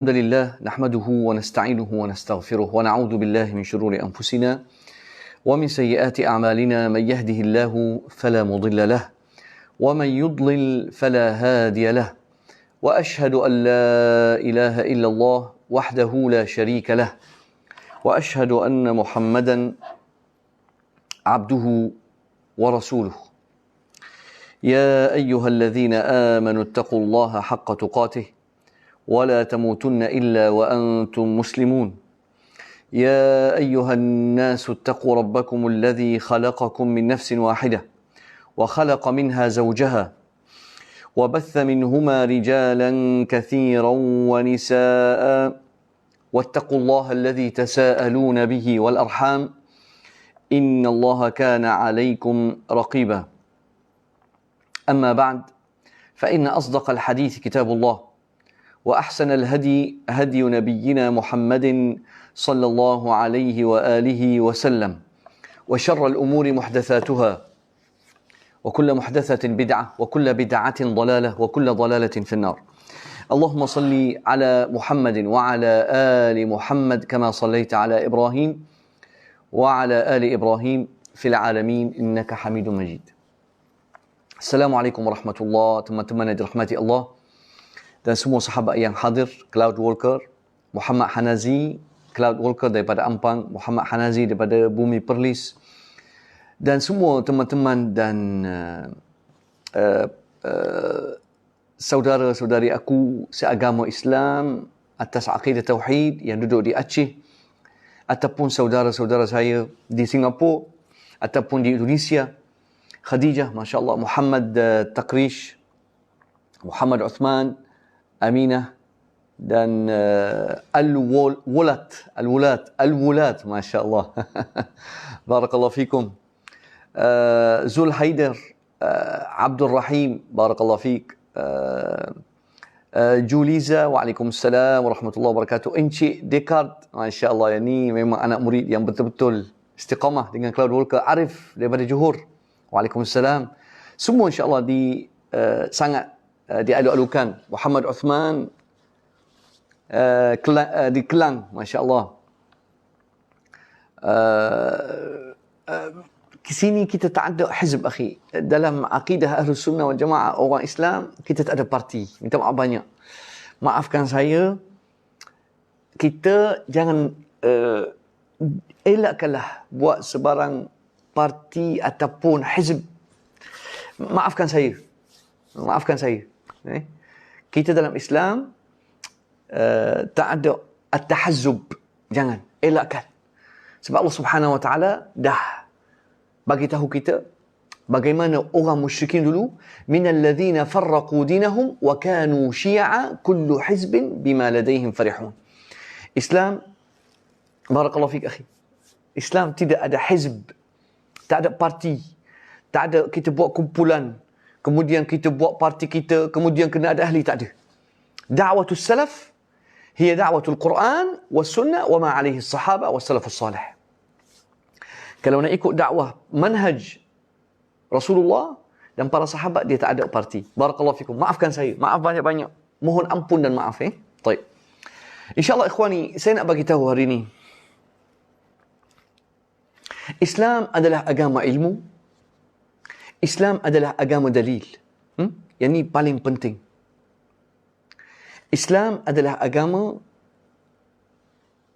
الحمد لله نحمده ونستعينه ونستغفره ونعوذ بالله من شرور أنفسنا ومن سيئات أعمالنا. من يهده الله فلا مضل له ومن يضلل فلا هادي له، وأشهد أن لا إله إلا الله وحده لا شريك له، وأشهد أن محمدا عبده ورسوله. يا أيها الذين آمنوا اتقوا الله حق تقاته ولا تموتن إلا وأنتم مسلمون. يا أيها الناس اتقوا ربكم الذي خلقكم من نفس واحدة وخلق منها زوجها وبث منهما رجالا كثيرا ونساء، واتقوا الله الذي تساءلون به والأرحام إن الله كان عليكم رقيبا. أما بعد، فإن أصدق الحديث كتاب الله، وأحسن الهدي هدي نبينا محمد صلى الله عليه وآله وسلم، وشر الأمور محدثاتها، وكل محدثة بدعة، وكل بدعة ضلالة، وكل ضلالة في النار. اللهم صل على محمد وعلى آل محمد كما صليت على إبراهيم وعلى آل إبراهيم في العالمين إنك حميد مجيد. Assalamualaikum warahmatullahi wabarakatuh. Teman-teman yang dirahmati Allah dan semua sahabat yang hadir, Cloud Walker, Muhammad Hanazi, Cloud Walker daripada Ampang, Muhammad Hanazi daripada Bumi Perlis, dan semua teman-teman dan saudara-saudari aku seagama Islam atas akidah Tauhid yang duduk di Aceh, ataupun saudara-saudara saya di Singapura ataupun di Indonesia, Khadijah, Masya Allah, Muhammad Takrish, Muhammad Uthman, Aminah, dan Al-Wulat, Masya Allah. Barakallahu fikum. Zul Haidar, Abdul Rahim, Barakallahu fik. Juliza, Waalaikumsalam warahmatullahi wabarakatuh. Encik Descartes, Masya Allah, yang ni memang anak murid yang betul-betul istiqamah dengan Cloud Walker. Arif daripada Johor, Waalaikumsalam. Semua insya Allah sangat dialu-alukan. Muhammad Uthman di Kelang, Masya Allah. Di sini kita tak ada hizb, akhi. Dalam akidah Ahlus Sunnah wal Jamaah, orang Islam, kita tak ada parti. Minta maaf banyak. Maafkan saya, kita jangan elakkanlah buat sebarang parti ataupun hizb. Maafkan saya. Kita dalam Islam tak ada at-tahazzub. Jangan, elakkan. Sebab Allah Subhanahu Wa Taala dah bagi tahu kita bagaimana orang musyrikin dulu, minal ladzina farraqu dinahum wa kanu syi'a kullu hizbin bima ladaihim farihun. Islam, barakallahu fik akhi, Islam tidak ada hizb, tak ada parti, tak ada kita buat kumpulan, kemudian kita buat parti kita, kemudian kena ada ahli, tak ada. Da'watul salaf hiya da'watul Quran was sunnah wa ma alaihi as-sahaba was salafus salih. Kalau nak ikut dakwah manhaj Rasulullah dan para sahabat, dia tak ada parti. Barakallahu fikum. Maafkan saya. Maaf banyak-banyak. Mohon ampun dan maaf. Baik. InsyaAllah ikhwani, saya nak bagi tahu hari ini, Islam adalah agama ilmu. Islam adalah agama dalil. Yang ni paling penting. Islam adalah agama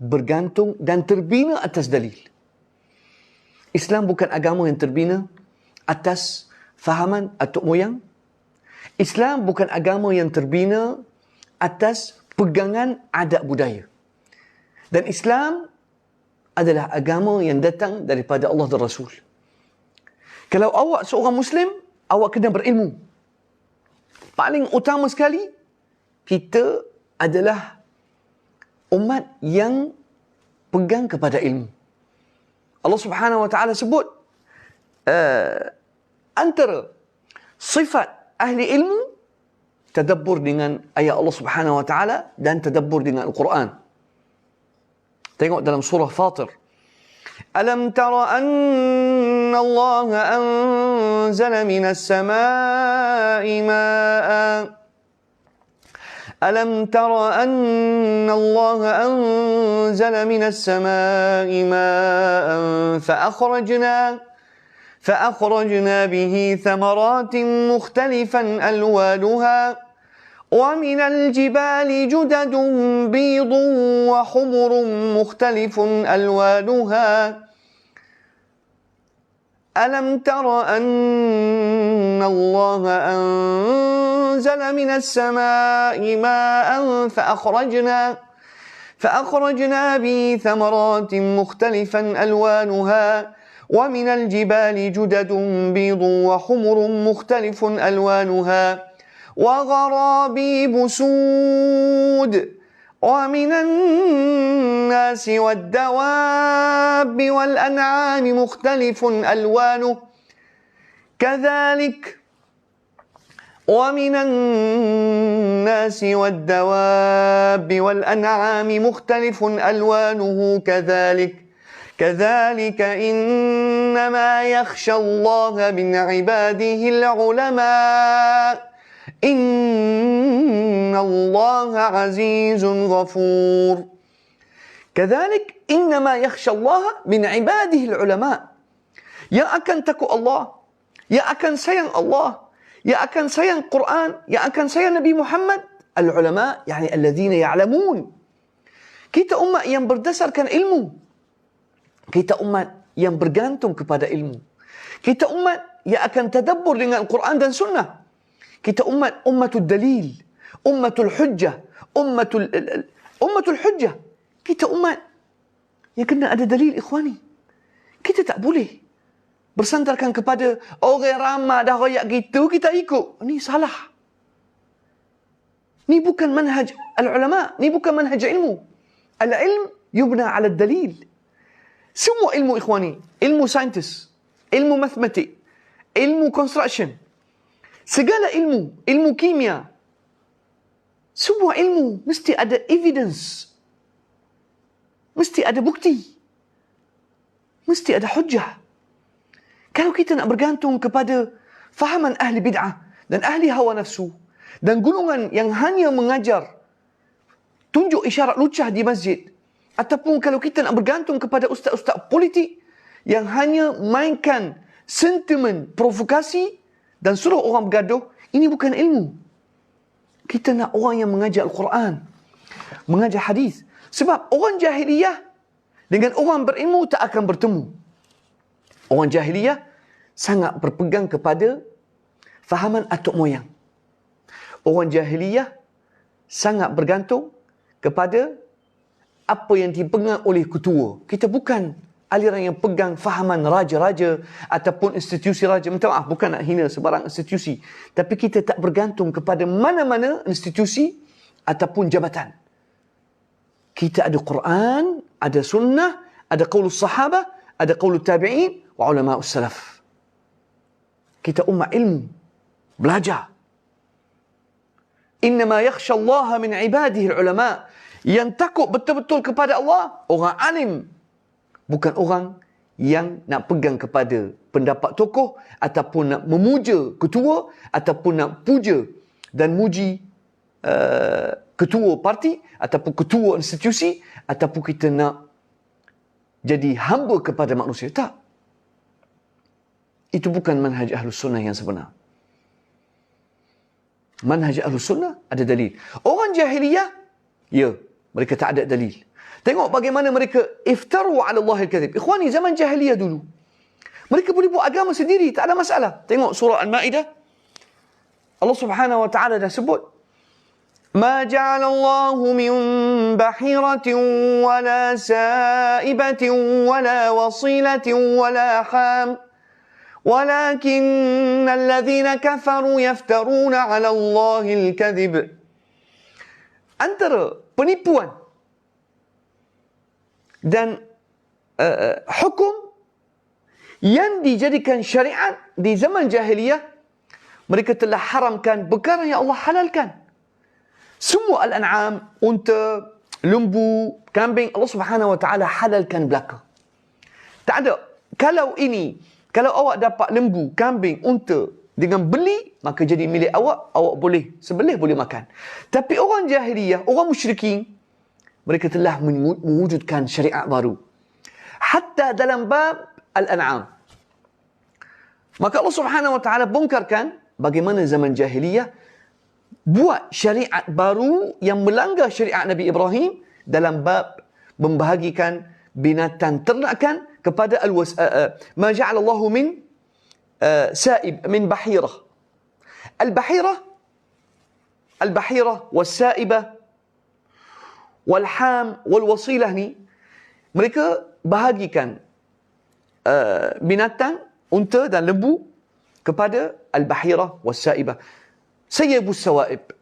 bergantung dan terbina atas dalil. Islam bukan agama yang terbina atas fahaman atuk moyang. Islam bukan agama yang terbina atas pegangan adat budaya. Dan Islam adalah agama yang datang daripada Allah dan Rasul. Kalau awak seorang Muslim, awak kena berilmu. Paling utama sekali, kita adalah umat yang pegang kepada ilmu. Allah Subhanahu Wa Taala sebut antara sifat ahli ilmu, tadabbur dengan ayat Allah Subhanahu Wa Taala dan tadabbur dengan Al-Quran. Tengok dalam surah Fatir. Alam tara anna Allah anzala minas samaa'i ma'a ألم تر أن الله أنزل من السماء ماء فأخرجنا به ثمرات مختلفا ألوانها ومن الجبال جدد بيض وحمر مختلف ألوانها ألم تر أن الله أنزل من السماء ماء فأخرجنا به ثمرات مختلفا ألوانها ومن الجبال جدد بيض وحمر مختلف ألوانها وغرابيب سود ومن الناس والدواب والأنعام مختلف ألوانه كذلك ومن الناس والدواب والأنعام مختلف ألوانه كذلك إنما يخشى الله من عباده العلماء إن الله عزيز غفور كذلك إنما يخشى الله من عباده العلماء yang akan takut Allah, yang akan sayang Allah, yang akan sayang Quran, yang akan sayang Nabi Muhammad, al-ulama, yani alladhina ya'lamun. Kita umat yang berdasarkan ilmu. Kita umat yang bergantung kepada ilmu. Kita umat yang akan tadabbur dengan Quran dan Sunnah. Kita ummatul dalil, ummatul hujjah, ummatul hujjah. Kita umat yang kena ada dalil, ikhwani. Kita tak boleh bersandarkan kepada orang ramai dah royak gitu, kita ikut. Ini salah. Ini bukan manhaj al-ulama, ini bukan manhaj ilmu. Al-ilm yubna ala dalil. Semua ilmu, ikhwani, ilmu saintis, ilmu matematik, ilmu construction, segala ilmu, ilmu kimia, semua ilmu mesti ada evidence, mesti ada bukti, mesti ada hujjah. Kalau kita nak bergantung kepada fahaman ahli bid'ah dan ahli hawa nafsu dan golongan yang hanya mengajar tunjuk isyarat lucah di masjid, ataupun kalau kita nak bergantung kepada ustaz-ustaz politik yang hanya mainkan sentimen provokasi dan suruh orang bergaduh, ini bukan ilmu. Kita nak orang yang mengajar Al-Quran, mengajar hadis. Sebab orang jahiliyah dengan orang berilmu tak akan bertemu. Orang jahiliyah sangat berpegang kepada fahaman atuk moyang. Orang jahiliyah sangat bergantung kepada apa yang dipegang oleh ketua. Kita bukan aliran yang pegang fahaman raja-raja ataupun institusi raja. Minta maaf, bukan nak hina sebarang institusi. Tapi kita tak bergantung kepada mana-mana institusi ataupun jabatan. Kita ada Quran, ada sunnah, ada qaulus sahabah, ada qaulus tabi'in wa ulama'us salaf. Kita umat ilmu, belajar. Innama yakhsha Allah min ibadihi al-ulama'. Yang takut betul-betul kepada Allah, orang alim. Bukan orang yang nak pegang kepada pendapat tokoh, ataupun nak memuja ketua, ataupun nak puja dan muji ketua parti, ataupun ketua institusi, ataupun kita nak jadi hamba kepada manusia. Tak. Itu bukan manhaj Ahlus Sunnah yang sebenar. Manhaj Ahlus Sunnah ada dalil. Orang jahiliyah, ya, mereka tak ada dalil. Tengok bagaimana mereka iftaru ala Allah al-kadhib. Ikhwani, zaman jahiliyah dulu, mereka boleh buat agama sendiri, tak ada masalah. Tengok surah Al-Ma'idah. Allah Subhanahu wa ta'ala dah sebut, Ma ja'alallahu min bahiratin wala sa'ibatin wala wasilatin wala ham. ولكن الذين كفروا يفترون على الله الكذب. Antara penipuan dan hukum yang dijadikan syariat di zaman jahiliyah, mereka telah haramkan perkara yang Allah halalkan. Semua al-an'am, unta, lembu, kambing, Allah Subhanahu wa ta'ala halalkan belaka. Tak ada. Kalau awak dapat lembu, kambing, unta, Dengan beli, maka jadi milik awak, awak boleh sembelih, boleh makan. Tapi orang jahiliyah, orang musyrikin, mereka telah mewujudkan syariat baru. Hatta dalam bab Al-An'am. Maka Allah Subhanahu wa taala bongkarkan bagaimana zaman jahiliyah buat syariat baru yang melanggar syariat Nabi Ibrahim dalam bab membahagikan binatang ternakan kepada ma ja'ala Allahu min sa'ib min bahirah. Al-bahirah was-sa'ibah wal-ham wal-wasilah ni mereka bahagikan binatang unta dan lembu kepada al-bahirah was-sa'ibah. Sayyibus sawaib.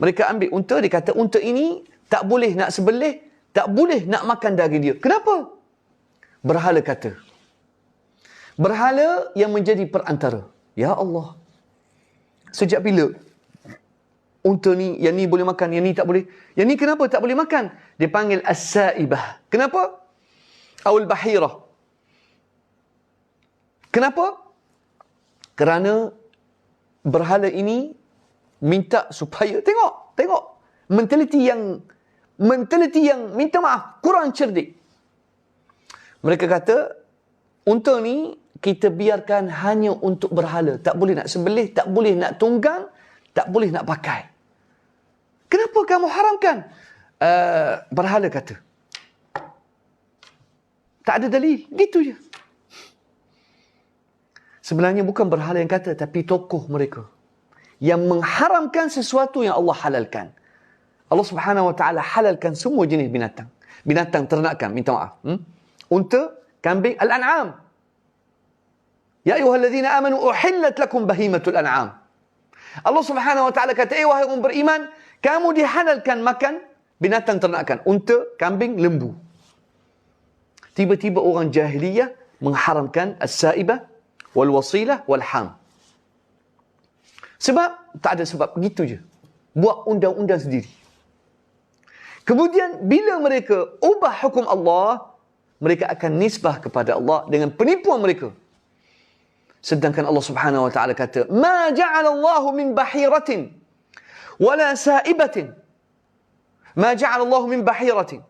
Mereka ambil unta, dia kata unta ini tak boleh nak sembelih, tak boleh nak makan daging dia. Kenapa? Berhala kata. Berhala yang menjadi perantara. Ya Allah. Sejak bila unta ni, yang ni boleh makan, yang ni tak boleh. Yang ni kenapa tak boleh makan? Dia panggil as-sa'ibah. Kenapa? Awal bahirah. Kenapa? Kerana berhala ini minta supaya, tengok, mentaliti yang minta maaf, kurang cerdik. Mereka kata, unta ni kita biarkan hanya untuk berhala. Tak boleh nak sembelih, tak boleh nak tunggang, tak boleh nak pakai. Kenapa kamu haramkan? Berhala kata. Tak ada dalil. Gitu je. Sebenarnya bukan berhala yang kata, tapi tokoh mereka yang mengharamkan sesuatu yang Allah halalkan. Allah Subhanahu wa taala halalkan semua jenis binatang. Binatang ternakan, minta maaf. Unta, kambing, al-an'am. Ya ayyuhallazina amanu uhillat lakum bahimatul an'am. Allah Subhanahu wa taala kata, wahai orang beriman, kamu dihalalkan makan binatang ternakan, unta, kambing, lembu. Tiba-tiba orang jahiliyah mengharamkan as-sa'ibah wal wasilah wal ham. Sebab tak ada sebab, begitu je. Buat undang-undang sendiri. Kemudian bila mereka ubah hukum Allah, mereka akan nisbah kepada Allah dengan penipuan mereka. Sedangkan Allah Subhanahu wa taala kata, "Ma ja'ala Allahu min bahiratin wala sa'ibatin." Ma ja'ala Allahu min bahiratin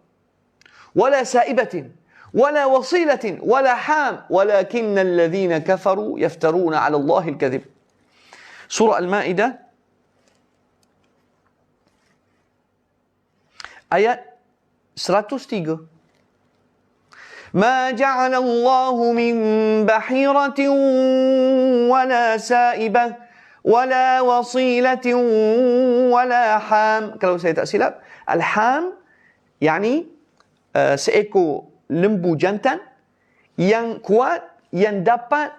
wala sa'ibatin wala wasilatin wala ham walakinna alladhina kafaru yaftaruna 'ala Allahi al-kadhib. Surah Al-Maidah ayat 103. Ma ja'ala Allahu min bahiratin wala sa'ibah wala wasilatin wala ham. Kalau saya tak silap, al-ham yakni seekor lembu jantan yang kuat, yang dapat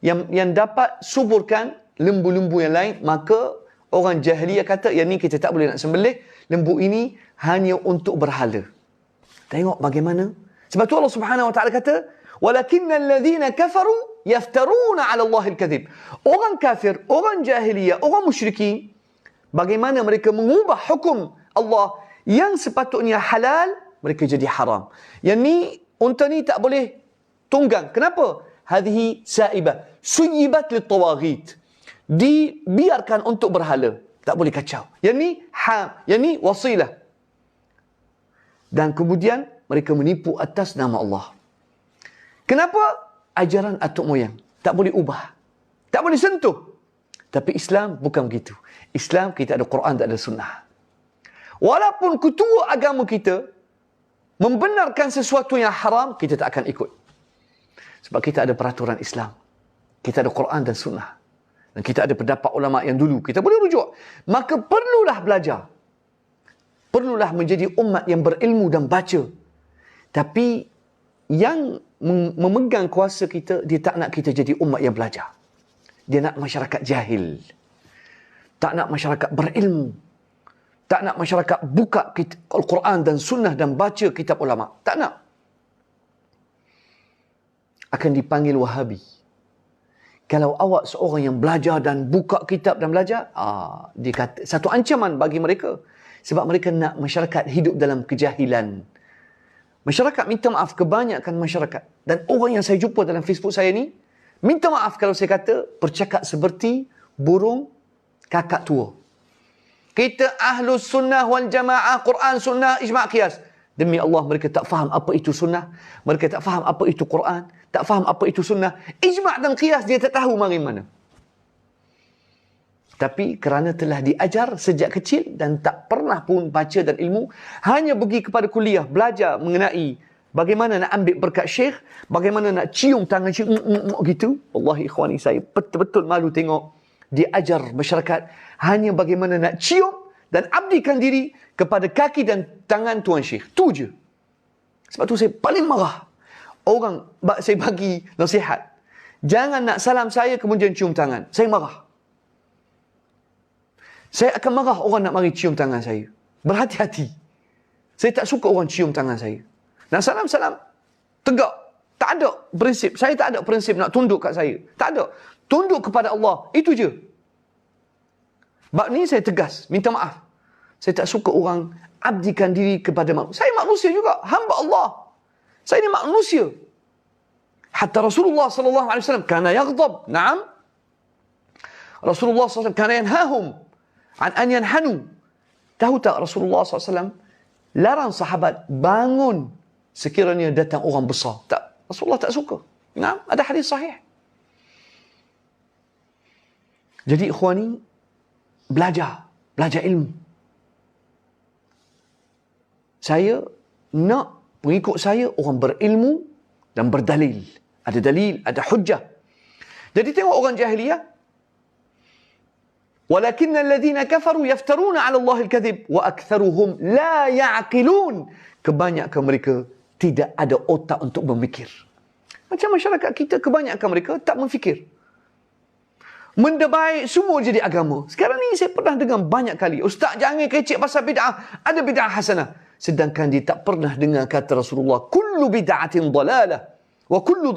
yang dapat suburkan lembu-lembu yang lain. Maka orang jahiliyah kata, yang ni kita tak boleh nak sembelih, lembu ini hanya untuk berhala. Tengok bagaimana. Sebab tu Allah Subhanahu wa taala kata, walakinnal ladzina kafaru yaftaruna 'ala Allahil kadhib. Orang kafir, orang jahiliyah, orang musyrikin, bagaimana mereka mengubah hukum Allah yang sepatutnya halal, mereka jadi haram. Yang ni, unta ni tak boleh tunggang. Kenapa? Hadhihi sa'ibah suyibat lit-tawaghit. Dibiarkan untuk berhala. Tak boleh kacau. Yang ni ham, yang ni wasilah. Dan kemudian mereka menipu atas nama Allah. Kenapa? Ajaran atuk moyang. Tak boleh ubah. Tak boleh sentuh. Tapi Islam bukan begitu. Islam, kita ada Quran, tak ada sunnah. Walaupun ketua agama kita membenarkan sesuatu yang haram, kita tak akan ikut. Sebab kita ada peraturan Islam. Kita ada Quran dan sunnah. Dan kita ada pendapat ulama yang dulu. Kita boleh rujuk. Maka perlulah belajar. Perlulah menjadi umat yang berilmu dan baca. Tapi yang memegang kuasa kita, dia tak nak kita jadi umat yang belajar. Dia nak masyarakat jahil. Tak nak masyarakat berilmu. Tak nak masyarakat buka Al-Quran dan sunnah dan baca kitab ulama. Tak nak. Akan dipanggil Wahabi. Kalau awak seorang yang belajar dan buka kitab dan belajar, dia kata, satu ancaman bagi mereka. Sebab mereka nak masyarakat hidup dalam kejahilan. Masyarakat, minta maaf, kebanyakan masyarakat. Dan orang yang saya jumpa dalam Facebook saya ni, Minta maaf kalau saya kata bercakap seperti burung kakak tua. Kita ahlus sunnah wal jamaah, Quran, sunnah, ijma' qiyas. Demi Allah, mereka tak faham apa itu sunnah. Mereka tak faham apa itu Quran. Tak faham apa itu sunnah. Ijma' dan qiyas dia tak tahu mari mana. Tapi kerana telah diajar sejak kecil dan tak pernah pun baca dan ilmu, hanya pergi kepada kuliah, belajar mengenai bagaimana nak ambil berkat syekh, bagaimana nak cium tangan syekh, gitu. Wallahi ikhwani, saya betul-betul malu tengok diajar masyarakat hanya bagaimana nak cium dan abdikan diri kepada kaki dan tangan Tuan Syekh. Tu je. Sebab tu saya paling marah. Saya bagi nasihat. Jangan nak salam saya kemudian cium tangan. Saya marah. Saya akan marah orang nak mari cium tangan saya. Berhati-hati. Saya tak suka orang cium tangan saya. Nak salam-salam, tegak. Tak ada prinsip. Saya tak ada prinsip nak tunduk kat saya. Tak ada. Tunduk kepada Allah. Itu je. Bab ni saya tegas. Minta maaf. Saya tak suka orang abdikan diri kepada manusia. Saya manusia juga. Hamba Allah. Saya ni manusia. Hatta Rasulullah SAW kana yaghdab. Naam. Rasulullah SAW kana yanhahum an yanhanu. Tahu tak Rasulullah SAW larang sahabat bangun sekiranya datang orang besar. Tak. Rasulullah tak suka. Naam. Ada hadis sahih. Jadi ikhwani, belajar ilmu. Saya nak pengikut saya orang berilmu dan berdalil. Ada dalil, ada hujjah. Jadi tengok orang jahiliyah. Walakin alladhina kafaru yaftaruna 'ala Allah al-kadhib wa aktharuhum la ya'qilun. Kebanyakan mereka tidak ada otak untuk memikir. Macam masyarakat kita, kebanyakan mereka tak memfikir. Benda baik semua jadi agama. Sekarang ni saya pernah dengar banyak kali, ustaz jangan kecek pasal bid'ah, ada bid'ah hasanah. Sedangkan dia tak pernah dengar kata Rasulullah, kullu bid'atin dalalah wa kullu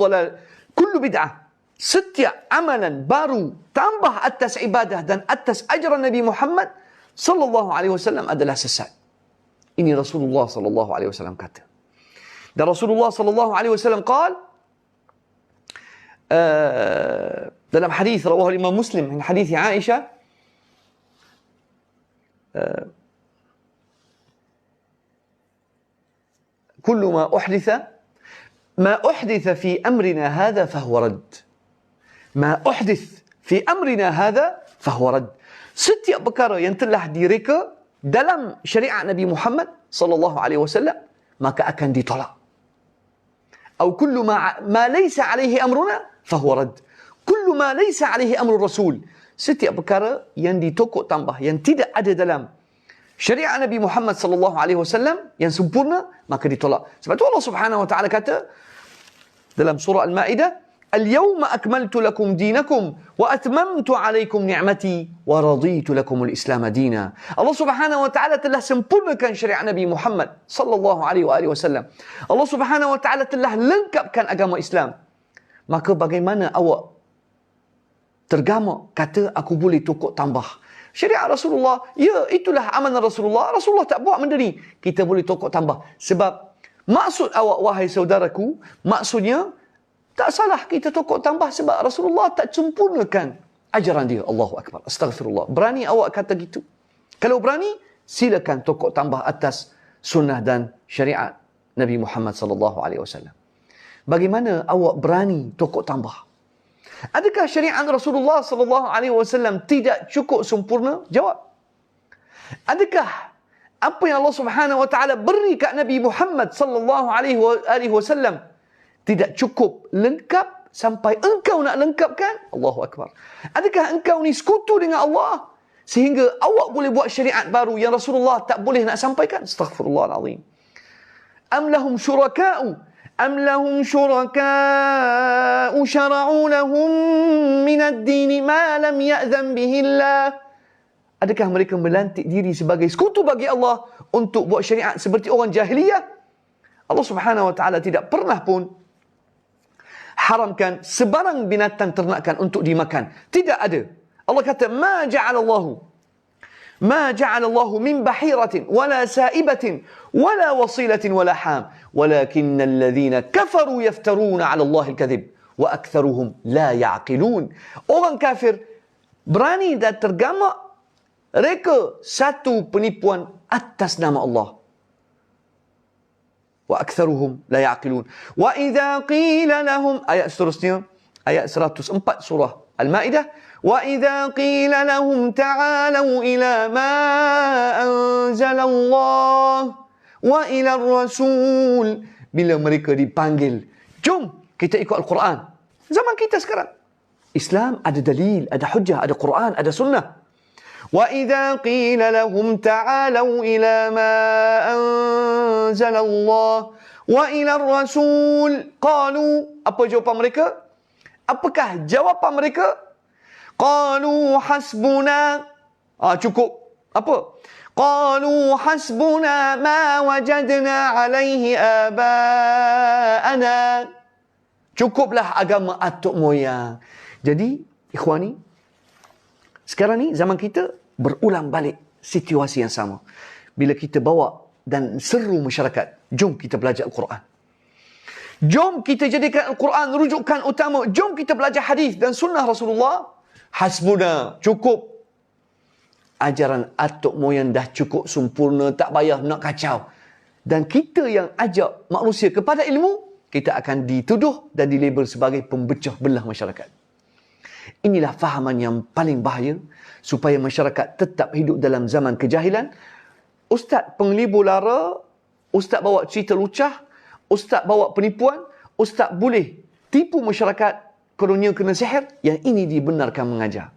bid'ah. Setiap amalan baru tambah atas ibadah dan atas ajaran Nabi Muhammad sallallahu alaihi wasallam adalah sesat. Ini Rasulullah sallallahu alaihi wasallam kata. Dan Rasulullah sallallahu alaihi wasallam qala dalam hadis rawahu Imam Muslim, hadis Aisyah, kullu ma uhditha fi amrina hadha fahuwa rad. Ma uhdith fi amrina hadha fahuwa rad. Setiap perkara yang telah direka dalam syariat Nabi Muhammad sallallahu alaihi wasallam maka akan ditolak. Atau kullu ma laysa alaihi amruna fahuwa rad. Kullu ma laysa alaihi amru rasul. Setiap perkara yang ditokok tambah, yang tidak ada dalam syariat Nabi Muhammad sallallahu alaihi wasallam yang sempurna, maka ditolak. Sebab tu Allah Subhanahu wa taala kata dalam surah Al-Maidah, "Al-yawma akmaltu lakum dinakum wa atmamtu alaikum ni'mati wa raditu lakum al-Islam dina." Allah Subhanahu wa taala telah sempurnakan syariat Nabi Muhammad sallallahu alaihi wasallam. Allah Subhanahu wa taala telah lengkapkan agama Islam. Maka bagaimana awak tergamak kata aku boleh tokok tambah syariat Rasulullah? Ya, itulah amanah Rasulullah. Rasulullah tak buat benda ni. Kita boleh tokok tambah. Sebab maksud awak, wahai saudaraku, maksudnya tak salah kita tokok tambah sebab Rasulullah tak sempurnakan ajaran dia. Allahu Akbar. Astaghfirullah. Berani awak kata gitu? Kalau berani, silakan tokok tambah atas sunnah dan syariat Nabi Muhammad sallallahu alaihi wasallam. Bagaimana awak berani tokok tambah? Adakah syariat Rasulullah sallallahu alaihi wasallam tidak cukup sempurna? Jawab. Adakah apa yang Allah Subhanahu wa taala beri kat Nabi Muhammad sallallahu alaihi wasallam tidak cukup lengkap sampai engkau nak lengkapkan? Allahu Akbar. Adakah engkau ni sekutu dengan Allah sehingga awak boleh buat syariat baru yang Rasulullah tak boleh nak sampaikan? Astaghfirullahalazim. Am lahum syuraka'u syara'u lahum minad dini ma lam ya'zan bihi Allah. Adakah mereka melantik diri sebagai sekutu bagi Allah untuk buat syariat seperti orang jahiliyah? Allah Subhanahu wa taala tidak pernah pun haramkan sebarang binatang ternakan untuk dimakan. Tidak ada. Allah kata ma ja'alallahu min bahiratin wala sa'ibatin wala wasilatin wala ham walakinnal ladzina kafaru yaftaruna 'ala Allahi al-kadhib wa aktharuhum la ya'qilun. Orang kafir berani dan tergamak reka satu penipuan atas nama Allah. Wa aktharuhum la ya'qilun. Wa idza qila lahum, ayat seterusnya, ayat 104 surah Al-Maidah, wa idza qila lahum ta'alu ila ma anzala Allah wa ila ar-rasul, bila mereka dipanggil, jom kita ikut Al-Quran. Zaman kita sekarang, Islam ada dalil, ada hujah, ada Quran, ada sunnah. وَإِذَا قِيلَ لَهُمْ تَعَالَوْا إِلَى مَا أَنزَلَ اللَّهُ وَإِلَى الرَّسُولِ قَالُوا, apa jawapan mereka? Apakah jawapan mereka? قَالُوا حَسْبُنَا, cukup. Apa? قَالُوا حَسْبُنَا مَا وَجَدْنَا عَلَيْهِ آبَاءَنَا. Cukuplah agama atuk moyang. Jadi, ikhwani, sekarang ni zaman kita berulang balik situasi yang sama. Bila kita bawa dan seru masyarakat, jom kita belajar Al-Quran. Jom kita jadikan Al-Quran rujukan utama. Jom kita belajar hadis dan sunnah Rasulullah. Hasbuna, cukup. Ajaran atuk moyang dah cukup sempurna, tak payah nak kacau. Dan kita yang ajak manusia kepada ilmu, kita akan dituduh dan dilabel sebagai pembecah belah masyarakat. Inilah fahaman yang paling bahaya supaya masyarakat tetap hidup dalam zaman kejahilan. Ustaz penglibur lara, ustaz bawa cerita lucah, ustaz bawa penipuan, ustaz boleh tipu masyarakat kononnya kena sihir, yang ini dibenarkan mengajar.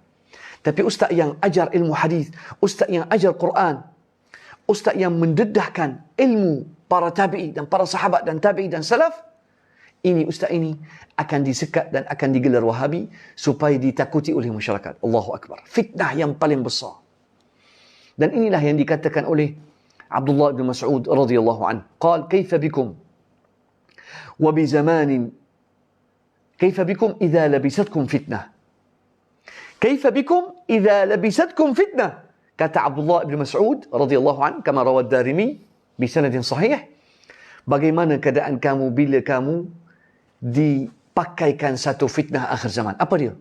Tapi ustaz yang ajar ilmu hadis, ustaz yang ajar Quran, ustaz yang mendedahkan ilmu para tabi'i dan para sahabat dan tabi'i dan salaf, ini ustaz ini akan disekat dan akan digelar Wahabi supaya ditakuti oleh masyarakat. Allahu Akbar. Fitnah yang paling besar. Dan inilah yang dikatakan oleh Abdullah bin Mas'ud radhiyallahu anhu. Qal, kaifa bikum wa bi zamanin, kaifa bikum idza labisatkum fitnah. Kaifa bikum idza labisatkum fitnah. Kata Abdullah bin Mas'ud radhiyallahu anhu, kama rawad Darimi bi sanadin sahih. Bagaimana keadaan kamu bila kamu dipakaikan satu fitnah akhir zaman? Apa dia?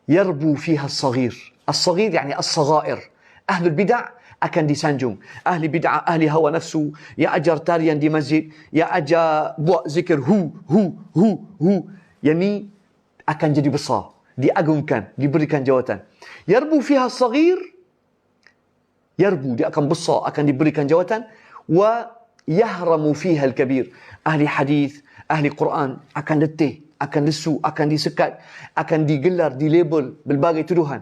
Yarbu fiha as-saghir. As-saghir yani as-saghair. Ahlul bid'ah akan disanjung. Ahli bid'ah, ahli hawa nafsu, yang ajar tarian di masjid, yang ajar buat zikir hu. Yang ni akan jadi besar, diagungkan, diberikan jawatan. Yarbu fiha as-saghir. Yarbu, dia akan besar, akan diberikan jawatan. Wa yahramu fiha al-kabir. Ahli hadis, ahli Quran akan letih, akan lesu, akan disekat, akan digelar, dilabel berbagai tuduhan.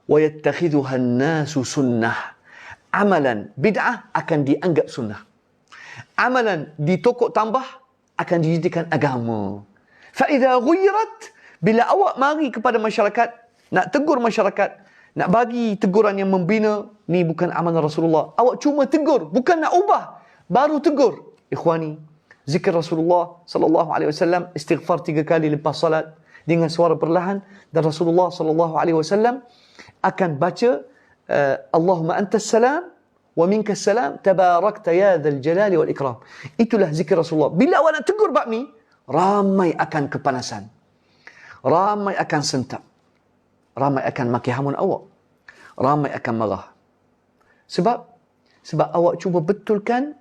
Wa yattakhidhuha an-nasu sunnah. Amalan bid'ah akan dianggap sunnah. Amalan ditokok tambah akan dijadikan agama. Fa idza ghuyirat, bila awak mari kepada masyarakat, nak tegur masyarakat, nak bagi teguran yang membina, ni bukan amalan Rasulullah. Awak cuma tegur, bukan nak ubah, baru tegur. Ikhwani, zikir Rasulullah sallallahu alaihi wasallam, istighfar 3 kali lepas salat dengan suara perlahan, dan Rasulullah sallallahu alaihi wasallam akan baca Allahumma antas salam wa minkas salam tabarakta ya dzal jalali wal ikram. Itulah zikir Rasulullah. Bila awak nak tegur bab ni, ramai akan kepanasan, ramai akan sentap, ramai akan maki hamun awak, ramai akan marah. Sebab awak cuba betulkan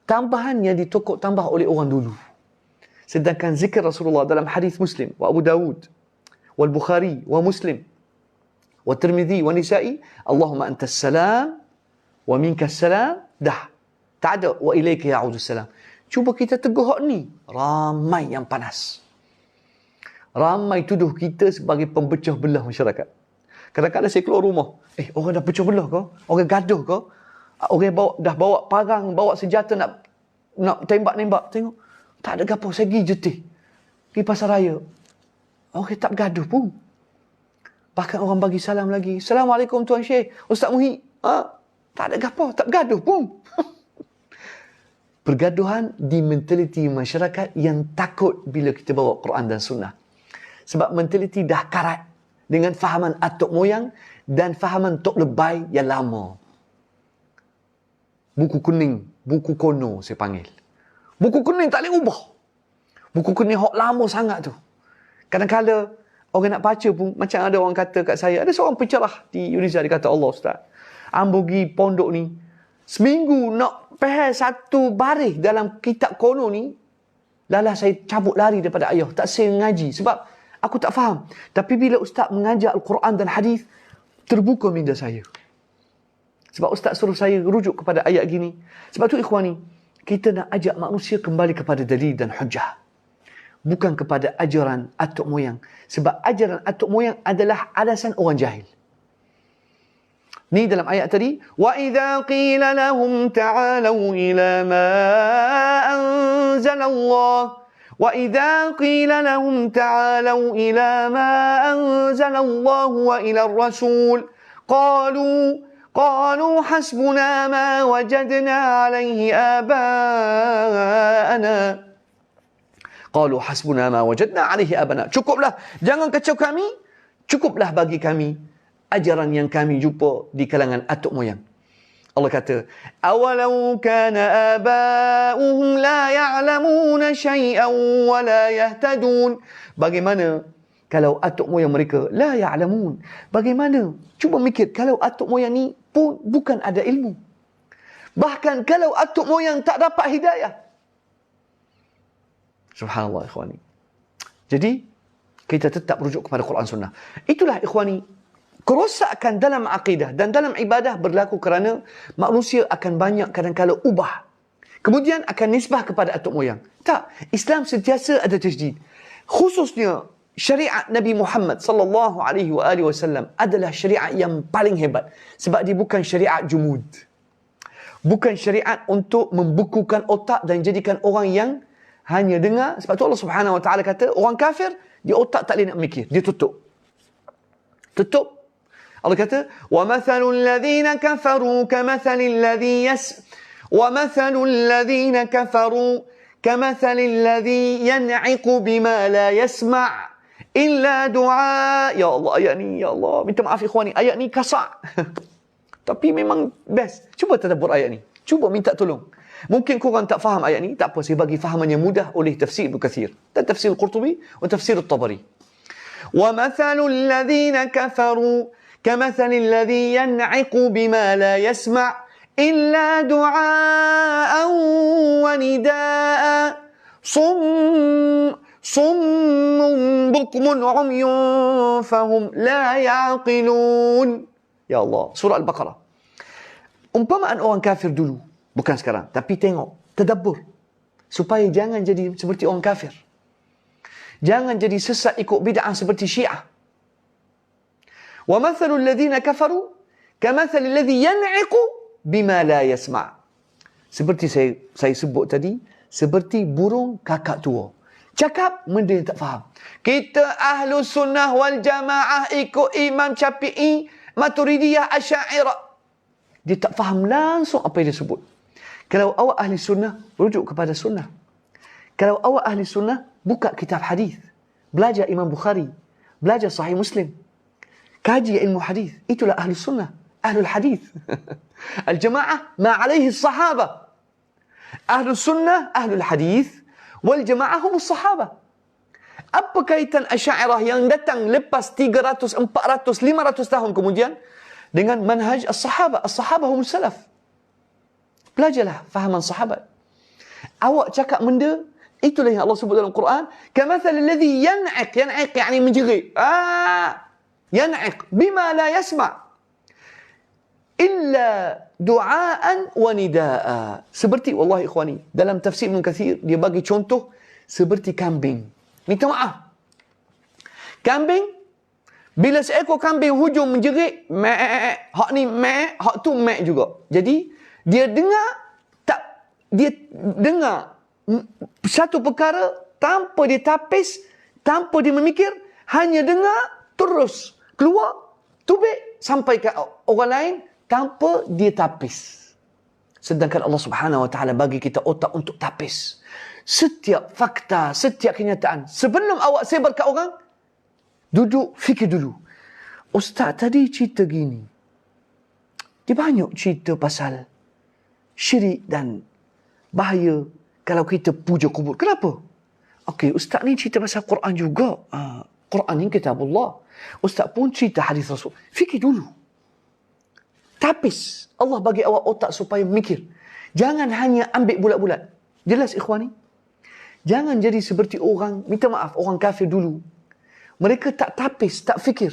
tambahan yang ditokok tambah oleh orang dulu. Sedangkan zikir Rasulullah dalam hadis Muslim wa Abu Dawud wal Bukhari wa Muslim wa Tirmidzi wa Nisa'i, Allahumma antas salam wa minkas salam, dah. Tak ada wa ilaika ya'udus salam. Cuba kita tegur hak ni, ramai yang panas. Ramai tuduh kita sebagai pembecah belah masyarakat. Kadang-kadang saya keluar rumah, orang dah pecah belah ke? Orang gaduh ke? Orang dah bawa parang, bawa senjata nak tembak-nembak. Tengok, tak ada gapo, saya pergi jetih di pasar raya. Orang tak bergaduh pun. Bahkan orang bagi salam lagi. Assalamualaikum Tuan Syekh, Ustaz Muhyi. Tak ada gapo, tak bergaduh pun. Pergaduhan di mentaliti masyarakat yang takut bila kita bawa Quran dan Sunnah. Sebab mentaliti dah karat dengan fahaman atuk moyang dan fahaman tok lebay yang lama. Buku kuning, buku kono saya panggil. Buku kuning tak boleh ubah. Buku kuning hok lama sangat tu. Kadang-kadang orang nak baca pun, macam ada orang kata kat saya, ada seorang pencerah di Unisa, dia kata, Allah Ustaz, ambo pergi pondok ni, seminggu nak faham satu baris dalam kitab kono ni, lalah saya cabut lari daripada ayah, tak saya ngaji. Sebab aku tak faham. Tapi bila Ustaz mengajar Al-Quran dan hadis, terbuka minda saya. Sebab Ustaz suruh saya rujuk kepada ayat gini. Sebab tu ikhwani, kita nak ajak manusia kembali kepada dalil dan hujah. Bukan kepada ajaran atuk moyang. Sebab ajaran atuk moyang adalah alasan orang jahil. Ni dalam ayat tadi, wa idza qila lahum ta'alu ila ma anzalallah, wa idza qila lahum ta'alu ila ma anzalallahu wa ila ar-rasul قالوا حسبنا ما وجدنا عليه آباءنا. قالوا حسبنا ما وجدنا عليه آباءنا. Cukuplah, jangan kacau kami, cukuplah bagi kami ajaran yang kami jumpa di kalangan atuk moyang. Allah kata, awalau kana aba'uhum la ya'lamuna syai'an wa la yahtadun. Bagaimana kalau atuk moyang mereka la ya'lamun? Bagaimana? Cuba mikir, kalau atuk moyang ni pun bukan ada ilmu. Bahkan kalau atuk moyang tak dapat hidayah. Subhanallah ikhwani. Jadi kita tetap rujuk kepada Quran Sunnah. Itulah ikhwani, kerosakan dalam akidah dan dalam ibadah berlaku kerana manusia akan banyak kadang-kala ubah. Kemudian akan nisbah kepada atuk moyang. Tak, Islam sentiasa ada tajdid. Khususnya syariat Nabi Muhammad sallallahu alaihi wasallam adalah syariat yang paling hebat. Sebab dia bukan syariat jumud. Bukan syariat untuk membukukan otak dan jadikan orang yang hanya dengar. Sebab tu Allah Subhanahu wa taala kata, orang kafir, dia otak tak boleh nak mikir. Dia tutup. Tutup. Allah kata, wa mathalul ladzina kafaru kamathalil ladzi wa mathalul ladzina kafaru kamathalil ladzi yan'iqu bima la yasma' illa du'a. Ya Allah, ayat ni, ya Allah, minta maaf ikhwani, ayat ni kasar. Tapi memang best. Cuba tadabbur ayat ni. Cuba minta tolong. Mungkin korang tak faham ayat ni, tak apa, saya bagi fahaman yang mudah oleh tafsir Ibn Kathir dan tafsir Al-Qurtubi dan tafsir Al-Tabari. Wa mathalul ladzina kafaru kamathalil ladzi yan'iqu bima la yasma' illa du'aan wa nida'a summun bukmun umyun fahum la ya'qilun. Ya Allah, surah Al-Baqarah. Umpamaan orang kafir dulu, bukan sekarang, tapi tengok, tadabbur, supaya jangan jadi seperti orang kafir. Jangan jadi sesat ikut bid'ah seperti Syiah. Wa mathalul ladzina kafaru kamathalil ladzi yan'iqu bima la yasma'. Seperti saya sebut tadi, seperti burung kakak tua. Cakap, benda yang tak faham. Kita Ahlus Sunnah wal Jamaah ikut Imam Syafi'i, Maturidiyah, Asy'ariyah. Dia tak faham langsung apa yang dia sebut. Kalau awak ahli sunnah, rujuk kepada sunnah. Kalau awak ahli sunnah, buka kitab hadis. Belajar Imam Bukhari. Belajar Sahih Muslim. Kaji ilmu hadis. Itulah ahli sunnah. Ahlul hadis. Al-jamaah ma alaihi sahabah. Ahlus sunnah, ahlul hadis. Wal jamaah humus sahabah. Apa kaitan Asy'ariyah yang datang lepas 300, 400, 500 tahun kemudian dengan manhaj as-sahabah? As-sahabah humus salaf. Belajarlah fahaman sahabat. Awak cakap benda, itulah yang Allah sebut dalam Quran, kamathal alladhi yan'iq. Yan'iq yani menjerit. Yan'iq bima la yasma' illa du'aan wa nida'a. Seperti, wallahi ikhwani, dalam tafsir Ibn Kathir, dia bagi contoh seperti kambing. Minta maaf. Kambing, bila seekor kambing hujung menjerit, mek, hak ni mek, hak tu mek juga. Jadi, dia dengar satu perkara tanpa dia tapis, tanpa dia memikir, hanya dengar, terus keluar, tubik, sampai ke orang lain, tanpa dia tapis. Sedangkan Allah Subhanahu Wa Taala bagi kita otak untuk tapis. Setiap fakta, setiap kenyataan, sebelum awak sebar kat orang, duduk, fikir dulu. Ustaz tadi cerita gini. Dia banyak cerita pasal syirik dan bahaya kalau kita puja kubur. Kenapa? Okey, ustaz ni cerita pasal Quran juga. Quran ni kitabullah. Ustaz pun cerita hadis Rasul. Fikir dulu. Tapis. Allah bagi awak otak supaya mikir. Jangan hanya ambil bulat-bulat. Jelas ikhwan ni? Jangan jadi seperti orang, minta maaf, orang kafir dulu. Mereka tak tapis, tak fikir.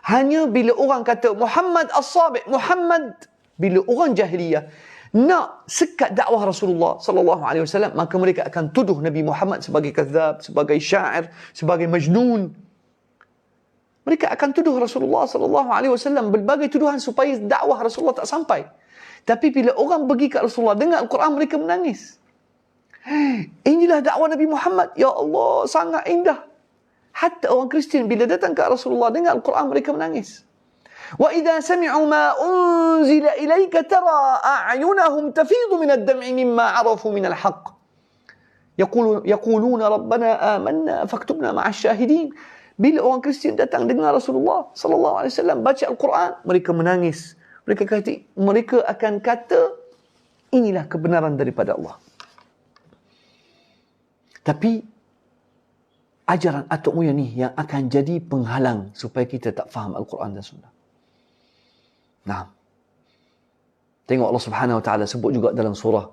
Hanya bila orang kata Muhammad as-Sadiq, Muhammad, bila orang jahiliyah nak sekat dakwah Rasulullah sallallahu alaihi wasallam, maka mereka akan tuduh Nabi Muhammad sebagai kadzab, sebagai syair, sebagai majnun. Mereka akan tuduh Rasulullah sallallahu alaihi wasallam berbagai tuduhan supaya dakwah Rasulullah tak sampai. Tapi bila orang pergi kat Rasulullah dengar Al-Quran, mereka menangis. Inilah dakwah Nabi Muhammad. Ya Allah, sangat indah. Hatta orang Kristian bila datang ke Rasulullah dengar Al-Quran, mereka menangis. وَإِذَا سَمِعُوا مَا أُنزِلَ إِلَيْكَ تَرَى أَعْيُنَهُمْ تَفِيضُ مِنَ الدَّمْعِ مِمَّا عَرَفُوا مِنَ الْحَقِّ يَقُولُونَ رَبَّنَا آمَنَّا فَاكْتُبْنَا مَعَ الشَّاهِدِينَ. Bila orang Kristian datang dengar Rasulullah sallallahu alaihi wasallam baca Al-Quran, mereka menangis. Mereka akan kata inilah kebenaran daripada Allah. Tapi ajaran atuk moyang ni yang akan jadi penghalang supaya kita tak faham Al-Quran dan Sunnah. Nah, tengok Allah Subhanahu Wa Taala sebut juga dalam surah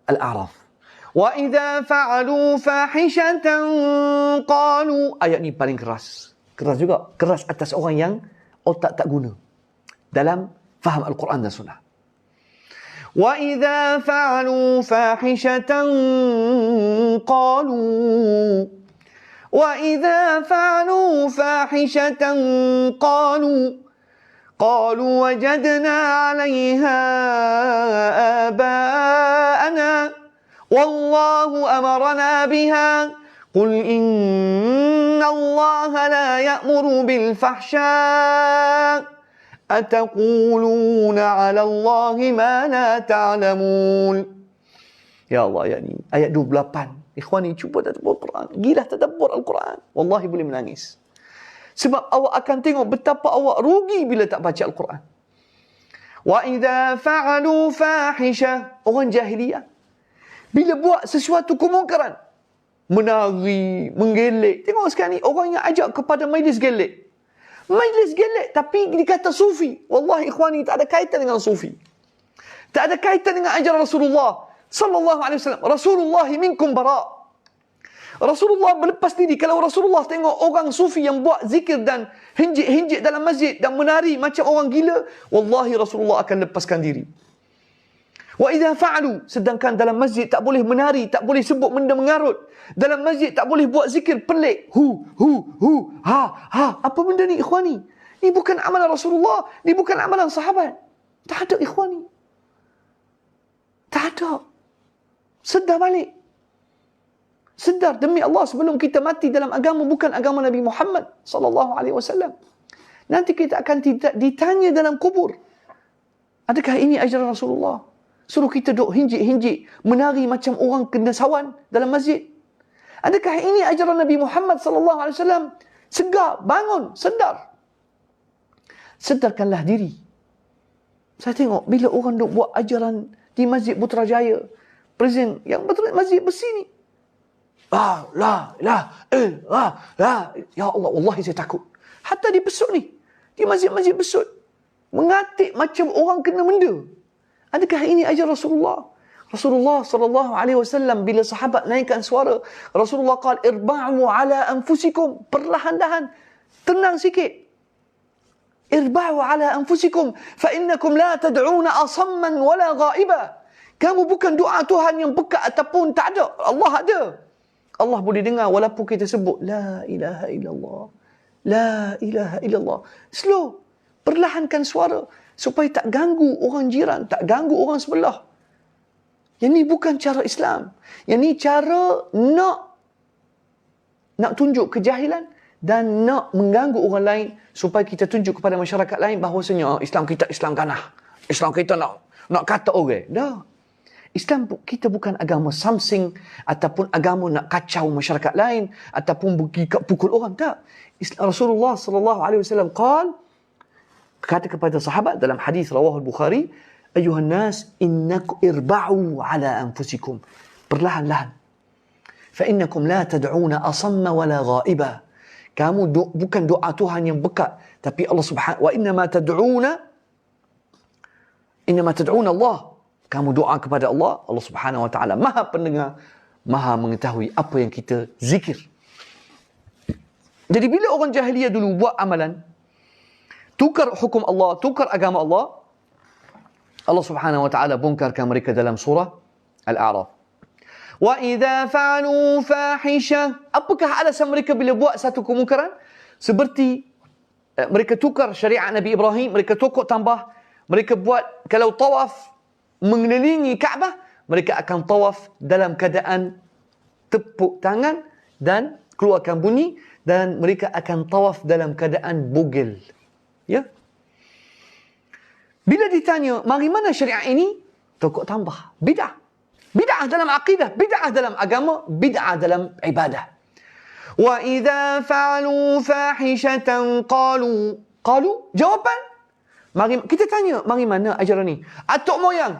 Al-A'raf. Wa idza fa'alu fahishatan qalu. Ayat ni paling keras. Keras juga. Keras atas orang yang otak tak guna dalam faham Al-Quran dan Sunnah. Wa idza fa'alu fahishatan qalu. Wa idza fa'alu fahishatan qalu. قالوا وجدنا عليها آباءنا والله أمرنا بها قل إن الله لا يأمر بالفحشاء أتقولون على الله ما لا تعلمون. Ya Allah, ya ni ayat 28. Ikhwani, cuba tadabbur Al-Quran. Gila tadabbur Al-Quran. Wallahi boleh menangis. Sebab awak akan tengok betapa awak rugi bila tak baca Al-Quran. Wa idza fa'alu fahisha. Orang jahiliyah bila buat sesuatu kemungkaran, menari, menggelek. Tengok sekarang ni orang yang ajak kepada majlis gelek. Majlis gelek tapi dikata sufi. Wallahi ikhwani, tak ada kaitan dengan sufi. Tak ada kaitan dengan ajaran Rasulullah sallallahu alaihi wasallam. Rasulullah minkum bara'. Rasulullah berlepas diri. Kalau Rasulullah tengok orang sufi yang buat zikir dan hinjik-hinjik dalam masjid dan menari macam orang gila, wallahi Rasulullah akan lepaskan diri. Wa idza fa'alu, sedangkan dalam masjid tak boleh menari, tak boleh sebut benda mengarut. Dalam masjid tak boleh buat zikir pelik. Hu, ha. Apa benda ni ikhwani? Ni bukan amalan Rasulullah, ni bukan amalan sahabat. Tak ada ikhwani. Tak ada. Sedar balik. Sedar demi Allah, sebelum kita mati dalam agama bukan agama Nabi Muhammad sallallahu alaihi wasallam. Nanti kita akan ditanya dalam kubur. Adakah ini ajaran Rasulullah? Suruh kita duk hinjik-hinjik, menari macam orang kena sawan dalam masjid. Adakah ini ajaran Nabi Muhammad sallallahu alaihi wasallam? Segar, bangun, sedar. Sedarkanlah diri. Saya tengok bila orang duk buat ajaran di Masjid Putrajaya, presiden yang betul masjid besi ni. Ya Allah, wallahi saya takut. Hatta di Besut ni, di masjid-masjid Besut, mengatik macam orang kena menda. Adakah ini ajar Rasulullah? Rasulullah sallallahu alaihi wasallam bila sahabat naikkan suara, Rasulullah qala irba'u ala anfusikum, perlahan-lahan, tenang sikit. Irba'u ala anfusikum fa innakum la tad'una asamman wala ghaiba. Kamu bukan doa Tuhan yang pekat ataupun tak ada. Allah ada. Allah boleh dengar walaupun kita sebut la ilaha illallah. La ilaha illallah. Slow. Perlahankan suara supaya tak ganggu orang jiran, tak ganggu orang sebelah. Yang ni bukan cara Islam. Yang ni cara nak tunjuk kejahilan dan nak mengganggu orang lain supaya kita tunjuk kepada masyarakat lain bahawasanya Islam kita Islam ganah. Islam kita nak kata orang. Dah. Islam kita bukan agama samsing ataupun agama nak kacau masyarakat lain ataupun pukul orang, tak. Rasulullah sallallahu alaihi wasallam kata kepada sahabat dalam hadis rawahul Bukhari, ayuhan nas innakum irba'u ala anfusikum. Perlahan-lahan. فإنكم لا تدعون أصم ولا غائبا. Kamu bukan doa Tuhan yang bekat, tapi Allah Subhanahu wa innama tad'una Allah. Kamu doa kepada Allah, Allah Subhanahu wa taala Maha pendengar, Maha mengetahui apa yang kita zikir. Jadi bila orang jahiliyah dulu buat amalan, tukar hukum Allah, tukar agama Allah, Allah Subhanahu wa taala bongkarkan mereka dalam surah Al-A'raf. Wa idza fa'alu fahisha, apakah alasan mereka bila buat satu kemungkaran? Seperti mereka tukar syariat Nabi Ibrahim, mereka tukar tambah, mereka buat kalau tawaf mengelilingi Kaabah, mereka akan tawaf dalam keadaan tepuk tangan dan keluarkan bunyi, dan mereka akan tawaf dalam keadaan bugil. Ya. Bila ditanya, mari mana syariat ini? Tukar tambah. Bid'ah. Bid'ah dalam akidah, bid'ah dalam agama, bid'ah dalam ibadah. Wa idza fa'alu fahishatan qalu. Jawapan. Mari kita tanya, mari mana ajaran ni? Atuk moyang.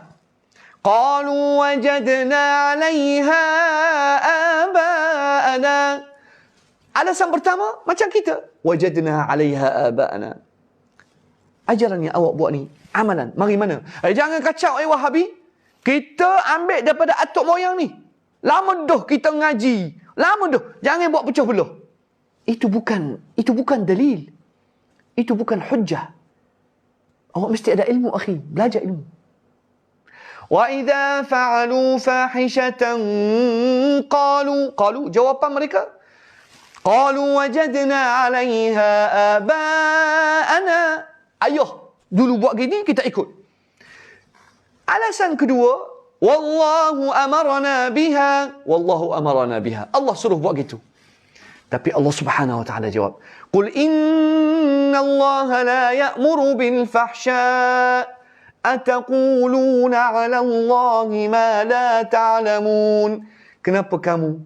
Qalu wajadna 'alayha aba'ana. Alasan pertama macam kita. Wajadna 'alayha aba'ana. Ajaran yang awak buat ni, amalan, mari mana? Jangan kacau Wahabi. Kita ambil daripada atuk moyang ni. Lama dah kita ngaji. Lama dah. Jangan buat pecah belah. Itu bukan dalil. Itu bukan hujjah. Awak mesti ada ilmu, akhi. Belajar ilmu. Wa idza fa'alu fahishatan qalu, jawapan mereka, qalu wajadna 'alayha aba'ana. Ayuh, dulu buat gini kita ikut. Alasan kedua, wallahu amarna biha. Allah suruh buat gitu. Tapi Allah Subhanahu wa taala jawab, qul inna Allah la ya'muru bil fahsya ataquluna 'ala Allah ma la ta'lamun. Kenapa kamu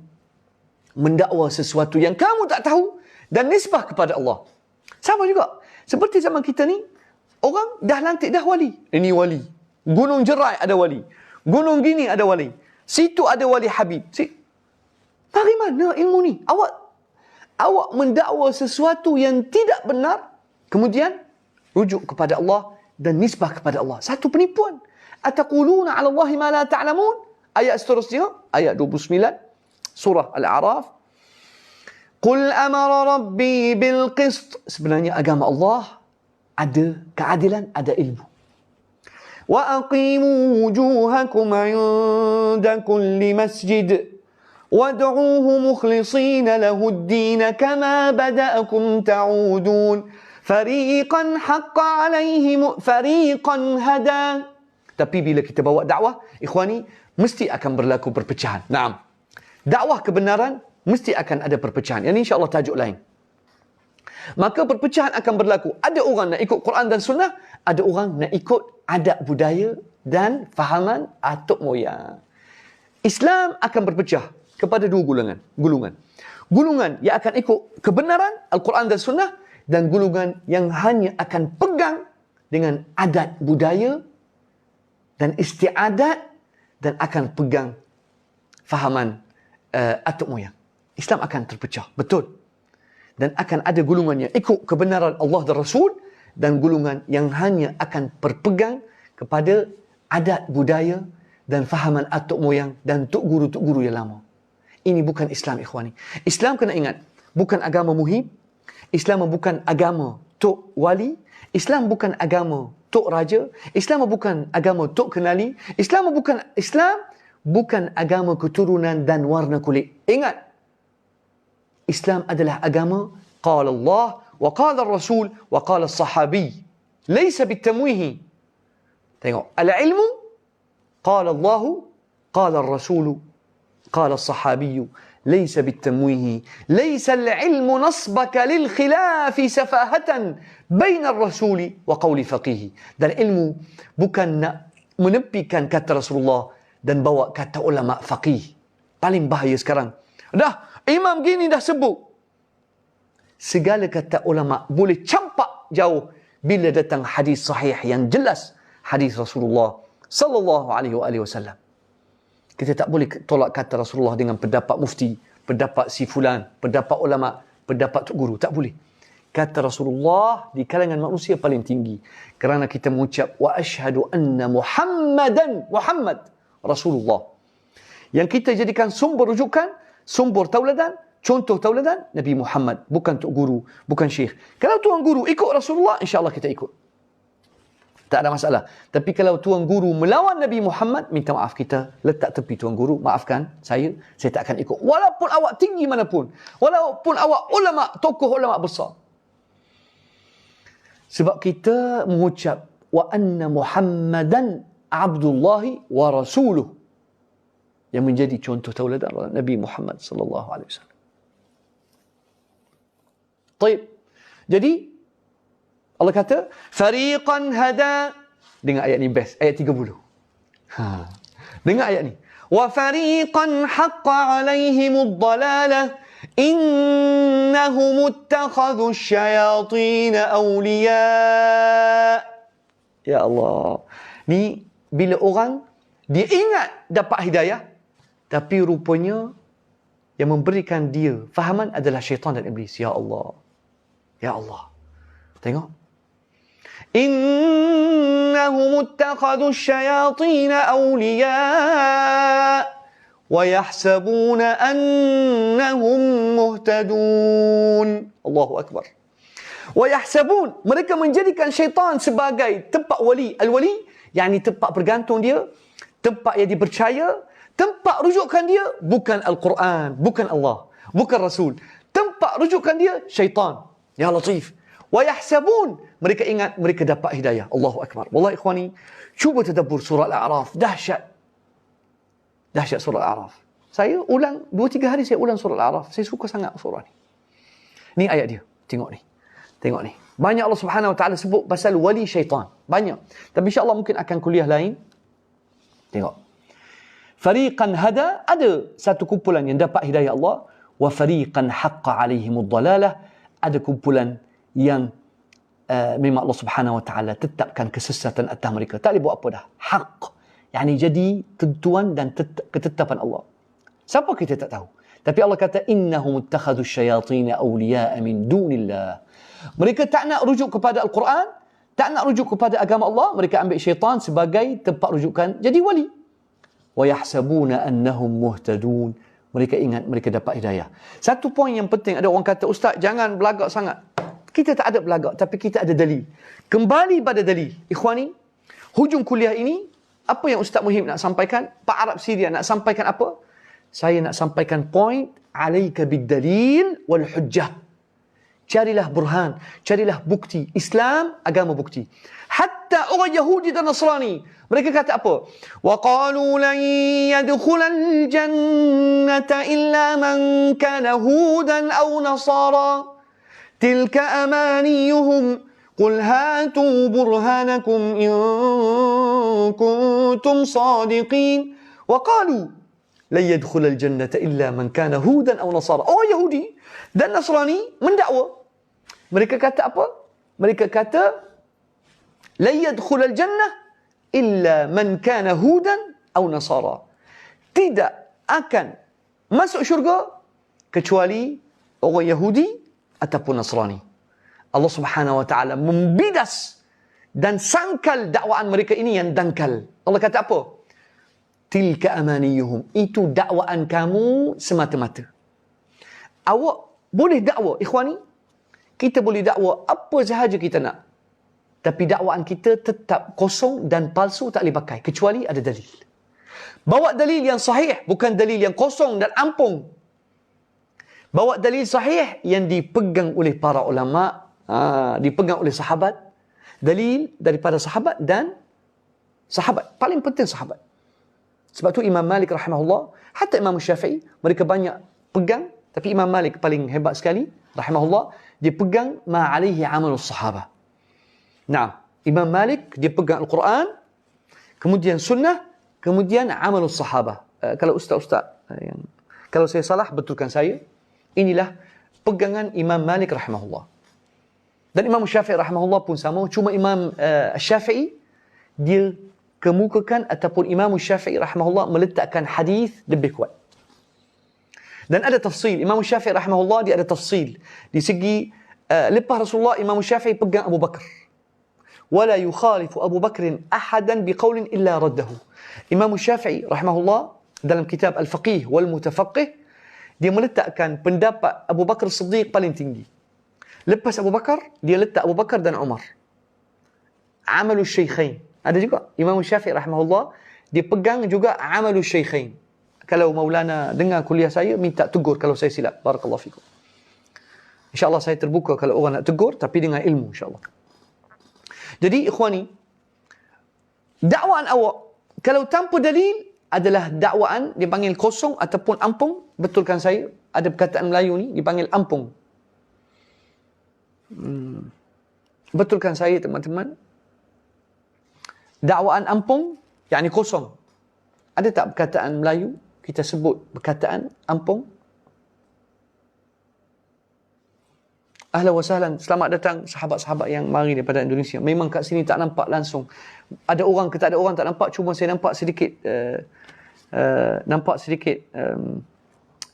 mendakwa sesuatu yang kamu tak tahu dan nisbah kepada Allah? Sama juga. Seperti zaman kita ni, orang dah lantik dah wali. Ini wali. Gunung Jerai ada wali. Gunung gini ada wali. Situ ada wali Habib. Dari mana ilmu ni? Awak mendakwa sesuatu yang tidak benar, kemudian rujuk kepada Allah dan nisbah kepada Allah. Satu penipuan. Ataquluna 'ala Allahi ma la ta'lamun. Ayat seterusnya, ayat 29, surah Al-A'raf. Qul amara rabbi bil qist. Sebenarnya agama Allah ada keadilan, ada ilmu. وَأَقِيمُوا وُجُوهَكُمْ عِنْدَ كُلِّ مَسْجِدٍ وَادْعُوهُ مُخْلِصِينَ لَهُ الدِّينَ كَمَا بَدَأَكُمْ تَعُودُونَ فَرِيقًا حَقَّ عَلَيْهِمْ فَرِيقًا هَدَى. Tapi bila kita bawa dakwah, ikhwani, mesti akan berlaku perpecahan. Naam. Dakwah kebenaran mesti akan ada perpecahan. Yang ini insya-Allah tajuk lain. Maka perpecahan akan berlaku. Ada orang nak ikut Quran dan Sunnah, ada orang nak ikut adat budaya dan fahaman atuk moyang. Islam akan berpecah kepada dua gulungan. Gulungan yang akan ikut kebenaran Al-Quran dan Sunnah, dan gulungan yang hanya akan pegang dengan adat budaya dan istiadat dan akan pegang fahaman atuk moyang. Islam akan terpecah, betul. Dan akan ada gulungan yang ikut kebenaran Allah dan Rasul, dan gulungan yang hanya akan berpegang kepada adat budaya dan fahaman atuk moyang dan tok guru yang lama. Ini bukan Islam, ikhwani. Islam kena ingat, bukan agama muhib. Islam bukan agama tok wali. Islam bukan agama tok raja. Islam bukan agama tok kenali. Islam bukan agama keturunan dan warna kulit. Ingat, Islam adalah agama qala Allah wa qala Rasul wa qala Sahabi. Laysa bitamwihi. Tengok, al-ilmu qala Allah, qala Rasul, qala Sahabi. Laysa bitamwihi. Laysa al-ilmu nasbaka lil khilafi safahatan baina ar-rasul wa qawli faqih. Dan ilmu bukan nak menepikan kata Rasulullah dan bawa kata ulama faqih. Paling bahaya sekarang. Dah imam gini dah sebut. Segala kata ulama boleh campak jauh bila datang hadis sahih yang jelas, hadis Rasulullah sallallahu alaihi wasallam. Kita tak boleh tolak kata Rasulullah dengan pendapat mufti, pendapat si fulan, pendapat ulama, pendapat tok guru. Tak boleh. Kata Rasulullah di kalangan manusia paling tinggi. Kerana kita mengucap, wa ashhadu anna Muhammad Rasulullah. Yang kita jadikan sumber rujukan, sumber tauladan, contoh tauladan, Nabi Muhammad. Bukan tok guru, bukan syekh. Kalau tuan guru ikut Rasulullah, insyaAllah kita ikut. Tak ada masalah. Tapi kalau tuan guru melawan Nabi Muhammad, minta maaf, kita letak tepi tuan guru. Maafkan saya tak akan ikut. Walaupun awak tinggi manapun. Walaupun awak ulama, tokoh ulama besar. Sebab kita mengucap, wa anna Muhammadan Abdullahi wa Rasuluh. Yang menjadi contoh tauladan Nabi Muhammad sallallahu alaihi wasallam. Baik. Jadi Allah kata, fariqan hada. Dengar ayat ni best, ayat 30. Dengar ayat ni. Wa fariqan haqqa alaihimud dalalah innahum ittakhadhu asyayatin awliya. Ya Allah. Ni bila orang dia ingat dapat hidayah, tapi rupanya yang memberikan dia fahaman adalah syaitan dan iblis. Ya Allah. Ya Allah. Tengok. Innahum ittakhadhu asyayatin awliya wa yahsabuna annahum muhtadun. Allahu akbar. Wa yahsabun, mereka menjadikan syaitan sebagai tempat wali. Al-wali yakni tempat bergantung dia, tempat yang dipercaya, tempat rujukan dia bukan Al-Quran, bukan Allah, bukan Rasul. Tempat rujukan dia syaitan. Ya Latif. Wa yahsabun, mereka ingat mereka dapat hidayah. Allahu akbar. Wallahi ikhwani, cuba tadabbur surah Al-A'raf. Dahsyat. Dahsyat surah Al-A'raf. Saya ulang 2-3 hari saya ulang surah Al-A'raf. Saya suka sangat surah ni. Ni ayat dia. Tengok ni. Tengok ni. Banyak Allah Subhanahu Wa Taala sebut pasal wali syaitan. Banyak. Tapi insya-Allah mungkin akan kuliah lain. Tengok. Fariqan hada, ada satu kumpulan yang dapat hidayah Allah, wa fariqan haqqa alaihimud dalalah, ada kumpulan yang memang Allah Subhanahu Wa Taala tetapkan kesesatan atas mereka. Tak boleh buat apa dah. Haq. Yani jadi tentuan dan ketetapan Allah. Siapa kita tak tahu. Tapi Allah kata innahum ittakhadhu asyayatin awliya'a min dunillah. Mereka tak nak rujuk kepada Al-Quran, tak nak rujuk kepada agama Allah, mereka ambil syaitan sebagai tempat rujukan jadi wali. Wa yahsabuna annahum muhtadun. Mereka ingat mereka dapat hidayah. Satu poin yang penting, ada orang kata, ustaz jangan belagak sangat. Kita tak ada belagak, tapi kita ada dalil. Kembali pada dalil. Ikhwani, hujung kuliah ini, apa yang Ustaz Muhim nak sampaikan? Pak Arab Syria nak sampaikan apa? Saya nak sampaikan point, alaika bid-dalil wal hujjah. Carilah burhan, carilah bukti. Islam, agama bukti. Hatta orang Yahudi dan Nasrani, mereka kata apa? Wa qalu lan yadkhulal jannata illa man kana hudan aw nasara. Tilka amaniyuhum. Qul hatu burhanakum in kuntum sadiqin. Wa qalu lan yadkhulal jannata illa man kana hudan aw nasara. Oh Yahudi dan Nasrani mendakwa. Mereka kata apa? Mereka kata la yadkhulul jannah illa man kana hudan aw nasara. Tidak akan masuk syurga kecuali orang Yahudi ataupun Nasrani. Allah Subhanahu Wa Taala membidas dan sangkal dakwaan mereka ini yang dangkal. Allah kata apa? Tilka amaniyuhum. Itu dakwaan kamu semata-mata. Awak boleh dakwa, ikhwani. Kita boleh dakwa apa sahaja kita nak. Tapi dakwaan kita tetap kosong dan palsu, tak boleh pakai. Kecuali ada dalil. Bawa dalil yang sahih, bukan dalil yang kosong dan ampung. Bawa dalil sahih yang dipegang oleh para ulama, dipegang oleh sahabat. Dalil daripada sahabat dan sahabat. Paling penting sahabat. Sebab tu Imam Malik rahimahullah, hatta Imam Syafi'i, mereka banyak pegang. Tapi Imam Malik paling hebat sekali, rahimahullah, dia pegang ma'alaihi amalus sahabah. Nah, Imam Malik, dia pegang Al-Quran, kemudian sunnah, kemudian amalus sahabah. Kalau ustaz-ustaz, kalau saya salah, betulkan saya. Inilah pegangan Imam Malik rahimahullah. Dan Imam Syafi'i rahimahullah pun sama. Cuma Imam Syafi'i, dia kemukakan ataupun Imam Syafi'i rahimahullah meletakkan hadis lebih kuat. Dan ada tafsil. Imam Syafi'i rahimahullah dia ada tafsil. Di segi lepas Rasulullah, Imam Syafi'i pegang Abu Bakar. Wala yukhalifu Abu Bakrin ahadan biqaulin illa raddahu. Imam Syafi'i rahimahullah dalam kitab Al-Faqih wal Mutafaqih, dia meletakkan pendapat Abu Bakar Siddiq paling tinggi. Lepas Abu Bakar, dia letak Abu Bakar dan Umar. Amalul Syaikhain. Ada juga Imam Syafi'i rahimahullah, dia pegang juga Amalul Syaikhain. Kalau Maulana dengar kuliah saya, minta tegur kalau saya silap. Barakallahu fikum. InsyaAllah saya terbuka kalau orang nak tegur, tapi dengan ilmu insyaAllah. Jadi ikhwani, dakwaan awak kalau tanpa dalil adalah dakwaan dipanggil kosong ataupun ampung. Betulkan saya, ada perkataan Melayu ni dipanggil ampung. Betulkan saya teman-teman, dakwaan ampung yakni kosong. Ada tak perkataan Melayu kita sebut perkataan ampung? Ahlan wa sahlan, selamat datang sahabat-sahabat yang mari daripada Indonesia. Memang kat sini tak nampak langsung. Ada orang ke tak ada orang tak nampak, cuma saya nampak sedikit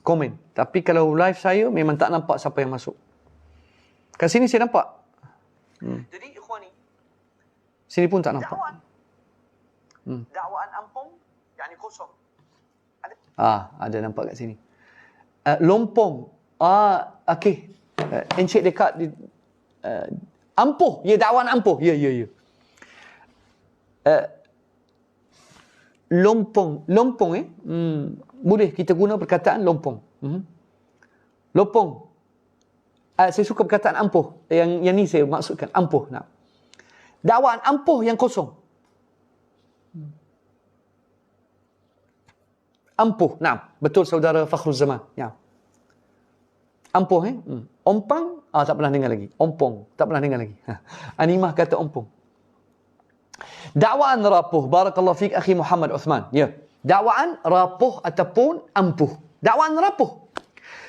komen. Tapi kalau live saya memang tak nampak siapa yang masuk. Kat sini saya nampak. Jadi ikhwani, sini pun tak nampak. Dakwaan ampung yakni kosong. Ada nampak kat sini. Lompong. Okey. Encik dekat di, ampuh. Ya, dakwaan ampuh. Ya. Lompong. Boleh kita guna perkataan lompong. Lompong. Saya suka perkataan ampuh. Yang ni saya maksudkan. Ampuh. Nah. Dakwaan ampuh yang kosong. Ampuh. Nah, betul saudara Fakhrul Zaman. Ya. Ampuh Ompang, tak pernah dengar lagi. Ompong, tak pernah dengar lagi. Animah kata ompong. Dakwaan rapuh. Barakallahu fiik akhi Muhammad Uthman. Ya. Dakwaan rapuh ataupun ampuh. Dakwaan rapuh.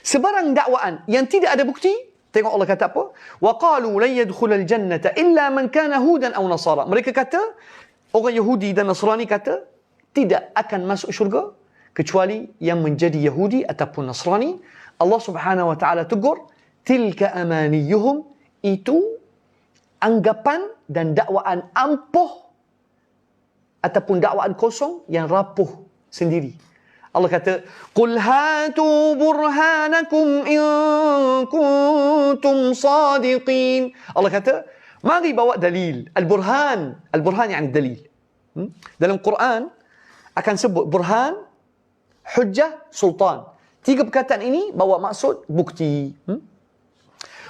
Sebarang dakwaan yang tidak ada bukti, tengok Allah kata apa? Wa qalu lan yadkhulal jannata illa man kana hudan aw nasara. Mereka kata, orang Yahudi dan Nasrani kata, tidak akan masuk syurga kecuali yang menjadi Yahudi ataupun Nasrani. Allah Subhanahu wa taala tegur, tilka amaniyuhum, itu anggapan dan dakwaan ampuh ataupun dakwaan kosong yang rapuh sendiri. Allah kata, qul hatu burhanakum in kuntum sadiqin. Allah kata, mari bawa dalil. Al-burhan yang dalil. Dalam Quran akan sebut burhan, hujjah, sultan. Tiga perkataan ini bawa maksud bukti.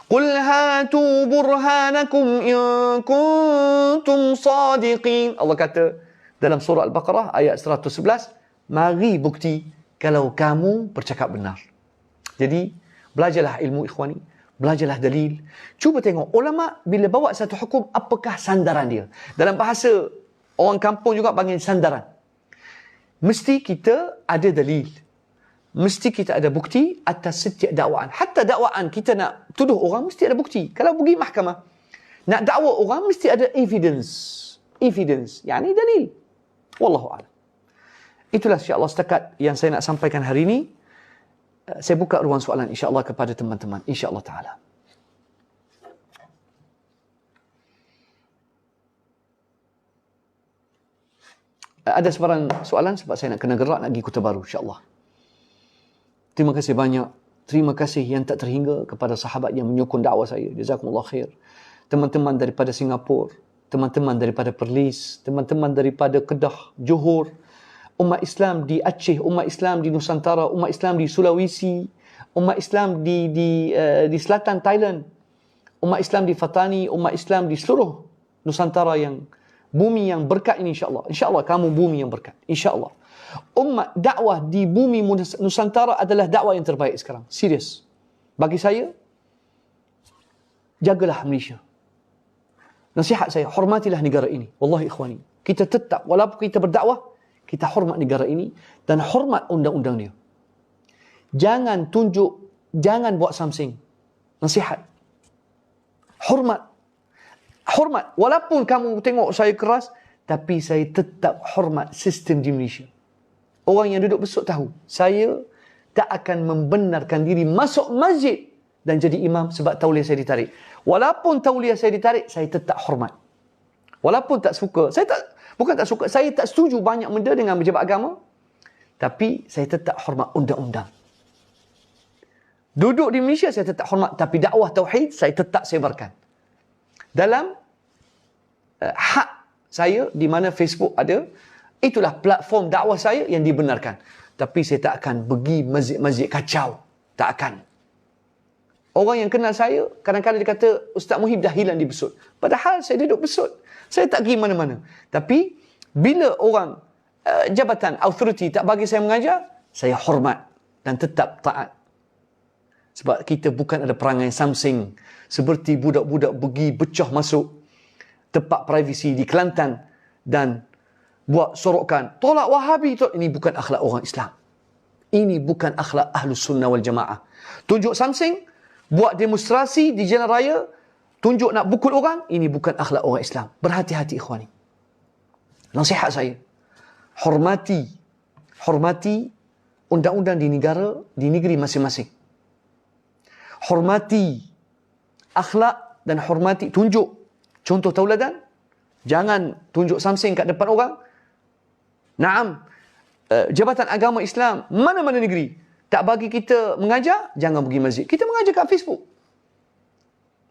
Qul hatu burhanakum in kuntum sadiqin. Allah kata dalam surah Al-Baqarah ayat 111, mari bukti kalau kamu bercakap benar. Jadi belajarlah ilmu ikhwani, belajarlah dalil. Cuba tengok ulama bila bawa satu hukum, apakah sandaran dia. Dalam bahasa orang kampung juga panggil sandaran. Mesti kita ada dalil. Mesti kita ada bukti atas setiap dakwaan. Hatta dakwaan kita nak tuduh orang, mesti ada bukti. Kalau pergi mahkamah, nak dakwa orang, mesti ada evidence. Evidence, yakni dalil. Wallahu a'lam. Itulah insya-Allah setakat yang saya nak sampaikan hari ini. Saya buka ruang soalan insya-Allah kepada teman-teman. Insya-Allah ta'ala. Ada sebarang soalan sebab saya nak kena gerak nak pergi Kota Baru insya-Allah. Terima kasih banyak. Terima kasih yang tak terhingga kepada sahabat yang menyokong dakwah saya. Jazakumullah khair. Teman-teman daripada Singapura, teman-teman daripada Perlis, teman-teman daripada Kedah, Johor, umat Islam di Aceh, umat Islam di Nusantara, umat Islam di Sulawesi, umat Islam di selatan Thailand, umat Islam di Fatani, umat Islam di seluruh Nusantara yang bumi yang berkat ini insya-Allah. Insya-Allah kamu bumi yang berkat. Insya-Allah. Umat dakwah di bumi Nusantara adalah dakwah yang terbaik sekarang. Serius. Bagi saya, jagalah Malaysia. Nasihat saya, hormatilah negara ini. Wallahi ikhwani. Kita tetap, walaupun kita berdakwah, kita hormat negara ini dan hormat undang-undang dia. Jangan tunjuk, jangan buat something. Nasihat. Hormat. Hormat. Walaupun kamu tengok saya keras, tapi saya tetap hormat sistem di Malaysia. Orang yang duduk besut tahu, saya tak akan membenarkan diri masuk masjid dan jadi imam sebab tauliah saya ditarik. Walaupun tauliah saya ditarik, saya tetap hormat. Walaupun tak suka, bukan tak suka, saya tak setuju banyak benda dengan pejabat agama, tapi saya tetap hormat undang-undang. Duduk di Malaysia saya tetap hormat, tapi dakwah tauhid saya tetap sebarkan. Dalam hak saya di mana Facebook ada, itulah platform dakwah saya yang dibenarkan. Tapi saya tak akan pergi masjid-masjid kacau. Tak akan. Orang yang kenal saya, kadang-kadang dia kata, Ustaz Muhib dah hilang di besut. Padahal saya duduk besut. Saya tak pergi mana-mana. Tapi, bila orang jabatan, authority tak bagi saya mengajar, saya hormat dan tetap taat. Sebab kita bukan ada perangai Samsung. Seperti budak-budak pergi becah masuk tempat privasi di Kelantan dan buat sorokan, tolak Wahabi. Ini bukan akhlak orang Islam. Ini bukan akhlak Ahlus Sunnah wal Jamaah. Tunjuk Samsung, buat demonstrasi di jalan raya, tunjuk nak pukul orang, ini bukan akhlak orang Islam. Berhati-hati ikhwani. Nasihat saya, hormati undang-undang di negeri masing-masing. Hormati akhlak dan hormati, tunjuk contoh tauladan. Jangan tunjuk Samsung kat depan orang. Naam, Jabatan Agama Islam mana-mana negeri tak bagi kita mengajar, jangan pergi masjid. Kita mengajar kat Facebook.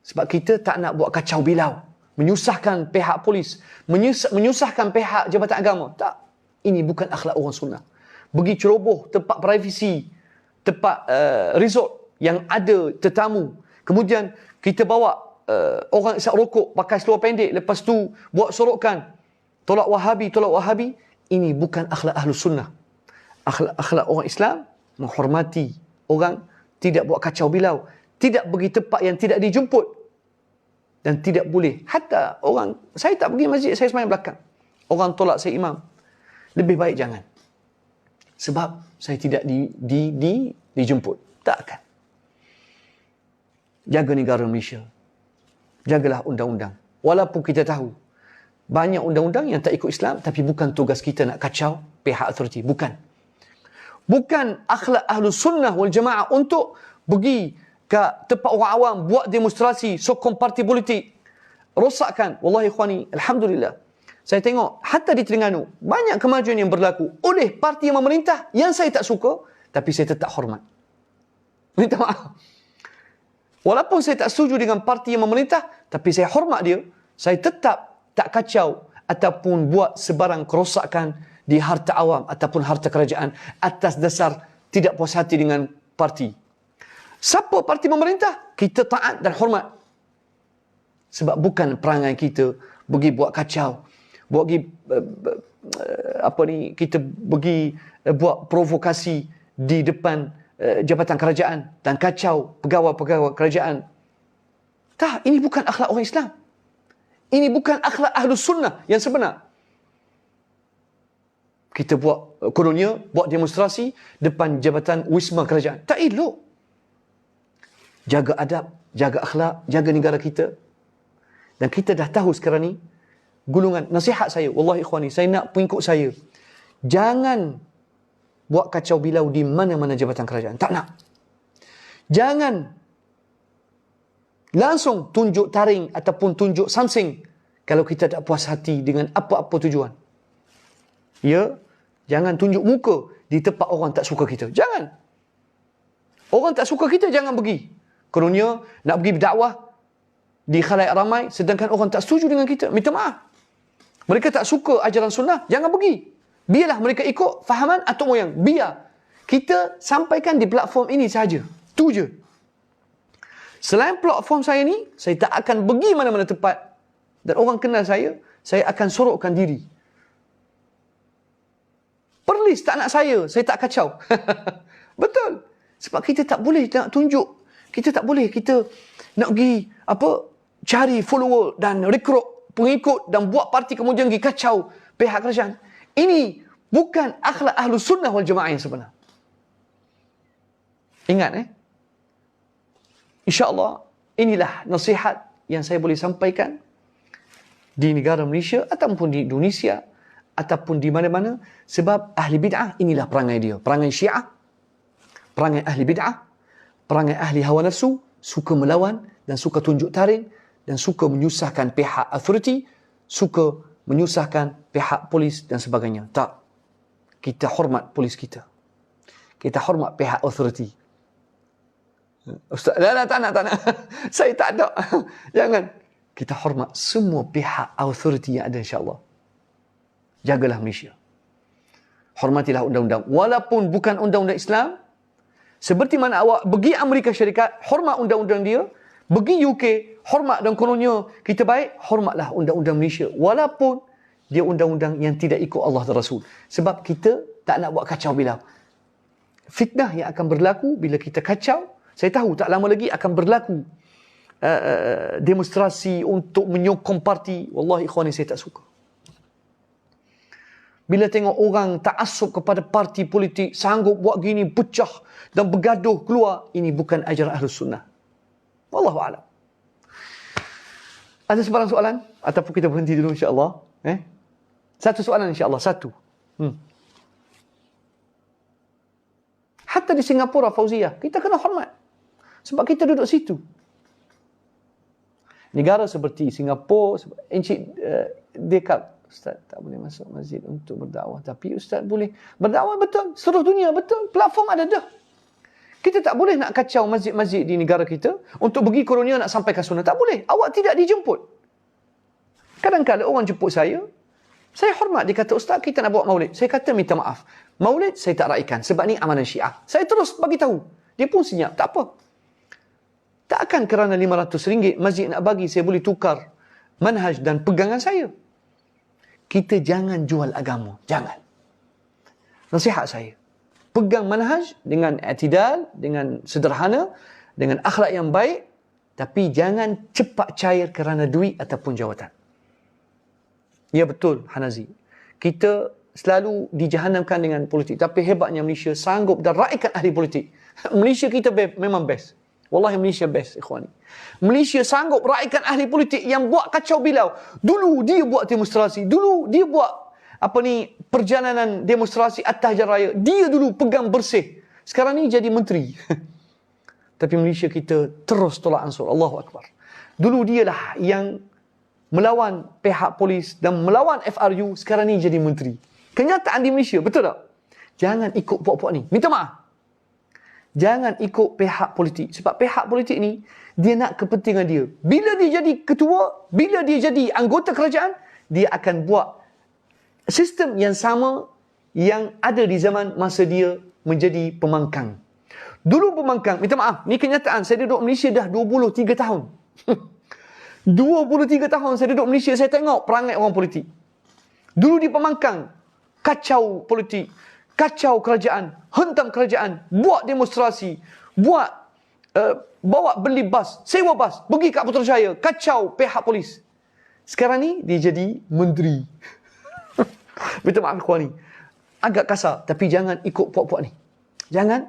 Sebab kita tak nak buat kacau bilau, menyusahkan pihak polis, menyusahkan pihak Jabatan Agama. Tak. Ini bukan akhlak orang sunnah. Pergi ceroboh tempat privasi, tempat resort yang ada tetamu. Kemudian kita bawa orang isap rokok pakai seluar pendek, lepas tu buat sorokan, tolak Wahabi. Ini bukan akhlak Ahlus Sunnah. Akhlak orang Islam menghormati orang, tidak buat kacau bilau, tidak pergi tempat yang tidak dijemput, dan tidak boleh. Hatta orang, saya tak pergi masjid, saya sembahyang belakang, orang tolak saya imam, lebih baik jangan. Sebab saya tidak dijemput. Tak akan. Jaga negara Malaysia. Jagalah undang-undang. Walaupun kita tahu banyak undang-undang yang tak ikut Islam, tapi bukan tugas kita nak kacau pihak authority. Bukan akhlak Ahlus Sunnah wal Jamaah untuk pergi ke tempat orang awam, buat demonstrasi, sokong parti politik, rosakkan. Wallahi ikhwani, alhamdulillah, saya tengok hatta di Terengganu banyak kemajuan yang berlaku oleh parti yang memerintah yang saya tak suka, tapi saya tetap hormat. Minta maaf. Walaupun saya tak setuju dengan parti yang memerintah, tapi saya hormat dia. Saya tetap tak kacau ataupun buat sebarang kerosakan di harta awam ataupun harta kerajaan atas dasar tidak puas hati dengan parti. Siapa parti memerintah, kita taat dan hormat. Sebab bukan perangai kita pergi buat kacau, kita pergi buat provokasi di depan jabatan kerajaan dan kacau pegawai-pegawai kerajaan. Tak, ini bukan akhlak orang Islam. Ini bukan akhlak Ahlus Sunnah yang sebenar. Kita kononnya buat demonstrasi depan jabatan wisma kerajaan. Tak elok. Jaga adab, jaga akhlak, jaga negara kita. Dan kita dah tahu sekarang ni, gulungan, nasihat saya, wallahi ikhwani, saya nak pengikut saya, jangan buat kacau bilau di mana-mana jabatan kerajaan. Tak nak. Jangan langsung tunjuk taring ataupun tunjuk Samsung kalau kita tak puas hati dengan apa-apa tujuan. Ya, jangan tunjuk muka di tempat orang tak suka kita. Jangan. Orang tak suka kita, jangan pergi. Kerana nak pergi berdakwah di khalayak ramai, sedangkan orang tak setuju dengan kita. Minta maaf. Mereka tak suka ajaran sunnah, jangan pergi. Biarlah mereka ikut fahaman atuk moyang. Biar. Kita sampaikan di platform ini sahaja. Tu je. Selain platform saya ni, saya tak akan pergi mana-mana tempat. Dan orang kenal saya akan sorokkan diri. Perlis tak nak saya tak kacau. Betul. Sebab kita tak boleh nak tunjuk. Kita tak boleh, kita nak pergi cari follower dan rekrut pengikut dan buat parti kemudian pergi kacau pihak kerajaan. Ini bukan akhlak Ahlus Sunnah wal Jamaah yang sebenar. Ingat InsyaAllah inilah nasihat yang saya boleh sampaikan. di negara Malaysia ataupun di Indonesia ataupun di mana-mana, sebab ahli bid'ah inilah perangai dia. Perangai Syiah, perangai ahli bid'ah, perangai ahli hawa nafsu, suka melawan dan suka tunjuk taring dan suka menyusahkan pihak authority, suka menyusahkan pihak polis dan sebagainya. Tak. Kita hormat polis kita. Kita hormat pihak authority. Ustaz, tak nak. Saya tak ada. Jangan. Kita hormat semua pihak authority yang ada, insya-Allah. Jagalah Malaysia. Hormatilah undang-undang. Walaupun bukan undang-undang Islam, seperti mana awak pergi Amerika Syarikat, hormat undang-undang dia. Pergi UK, hormat dan kononnya kita baik, hormatlah undang-undang Malaysia. Walaupun dia undang-undang yang tidak ikut Allah dan Rasul. Sebab kita tak nak buat kacau bilau. Fitnah yang akan berlaku bila kita kacau, saya tahu tak lama lagi akan berlaku demonstrasi untuk menyokong parti. Wallahi ikhwani, saya tak suka. Bila tengok orang ta'assub kepada parti politik, sanggup buat gini, pecah dan bergaduh keluar, ini bukan ajaran Ahlus Sunnah. Wallahu a'lam. Ada sebarang soalan? Ataupun kita berhenti dulu, insya-Allah. Satu soalan, insya-Allah. Satu. Hatta di Singapura, Fauzia, kita kena hormat. Sebab kita duduk situ. Negara seperti Singapura, Encik Dekap, Ustaz tak boleh masuk masjid untuk berdakwah. Tapi Ustaz boleh berdakwah, betul. Seluruh dunia, betul. Platform ada dah. Kita tak boleh nak kacau masjid-masjid di negara kita untuk pergi kononnya nak sampaikan sunnah. Tak boleh. Awak tidak dijemput. Kadang-kadang orang jemput saya hormat. Dia kata, Ustaz, kita nak buat maulid. Saya kata, minta maaf. Maulid saya tak raikan sebab ni amalan Syiah. Saya terus bagi tahu. Dia pun senyap. Tak apa. Tak akan kerana RM500 masjid nak bagi, saya boleh tukar manhaj dan pegangan saya. Kita jangan jual agama. Jangan. Nasihat saya. Pegang manhaj dengan i'tidal, dengan sederhana, dengan akhlak yang baik, tapi jangan cepat cair kerana duit ataupun jawatan. Ya betul, Hanazi. Kita selalu dijahanamkan dengan politik. Tapi hebatnya Malaysia sanggup dan raikan ahli politik. Malaysia kita memang best. Wallahi Malaysia best, ikhwani. Malaysia sanggup raikan ahli politik yang buat kacau bilau. Dulu dia buat demonstrasi. Dulu dia buat perjalanan demonstrasi atas jalan raya. Dia dulu pegang bersih. Sekarang ni jadi menteri. Tapi Malaysia kita terus tolak ansur. Allahu Akbar. Dulu dialah yang melawan pihak polis dan melawan FRU. Sekarang ni jadi menteri. Kenyataan di Malaysia, betul tak? Jangan ikut puak-puak ni. Minta maaf. Jangan ikut pihak politik. Sebab pihak politik ni, dia nak kepentingan dia. Bila dia jadi ketua, bila dia jadi anggota kerajaan, dia akan buat sistem yang sama yang ada di zaman masa dia menjadi pemangkang. Dulu pemangkang, minta maaf, ni kenyataan. Saya duduk Malaysia dah 23 tahun. 23 tahun saya duduk Malaysia, saya tengok perangai orang politik. Dulu di pemangkang, kacau politik. Kacau kerajaan, hentam kerajaan, buat demonstrasi, bawa beli bas, sewa bas, pergi kat Putrajaya, kacau pihak polis. Sekarang ni dia jadi menteri. Betul maaf kuah ni. Agak kasar, tapi jangan ikut puak-puak ni. Jangan.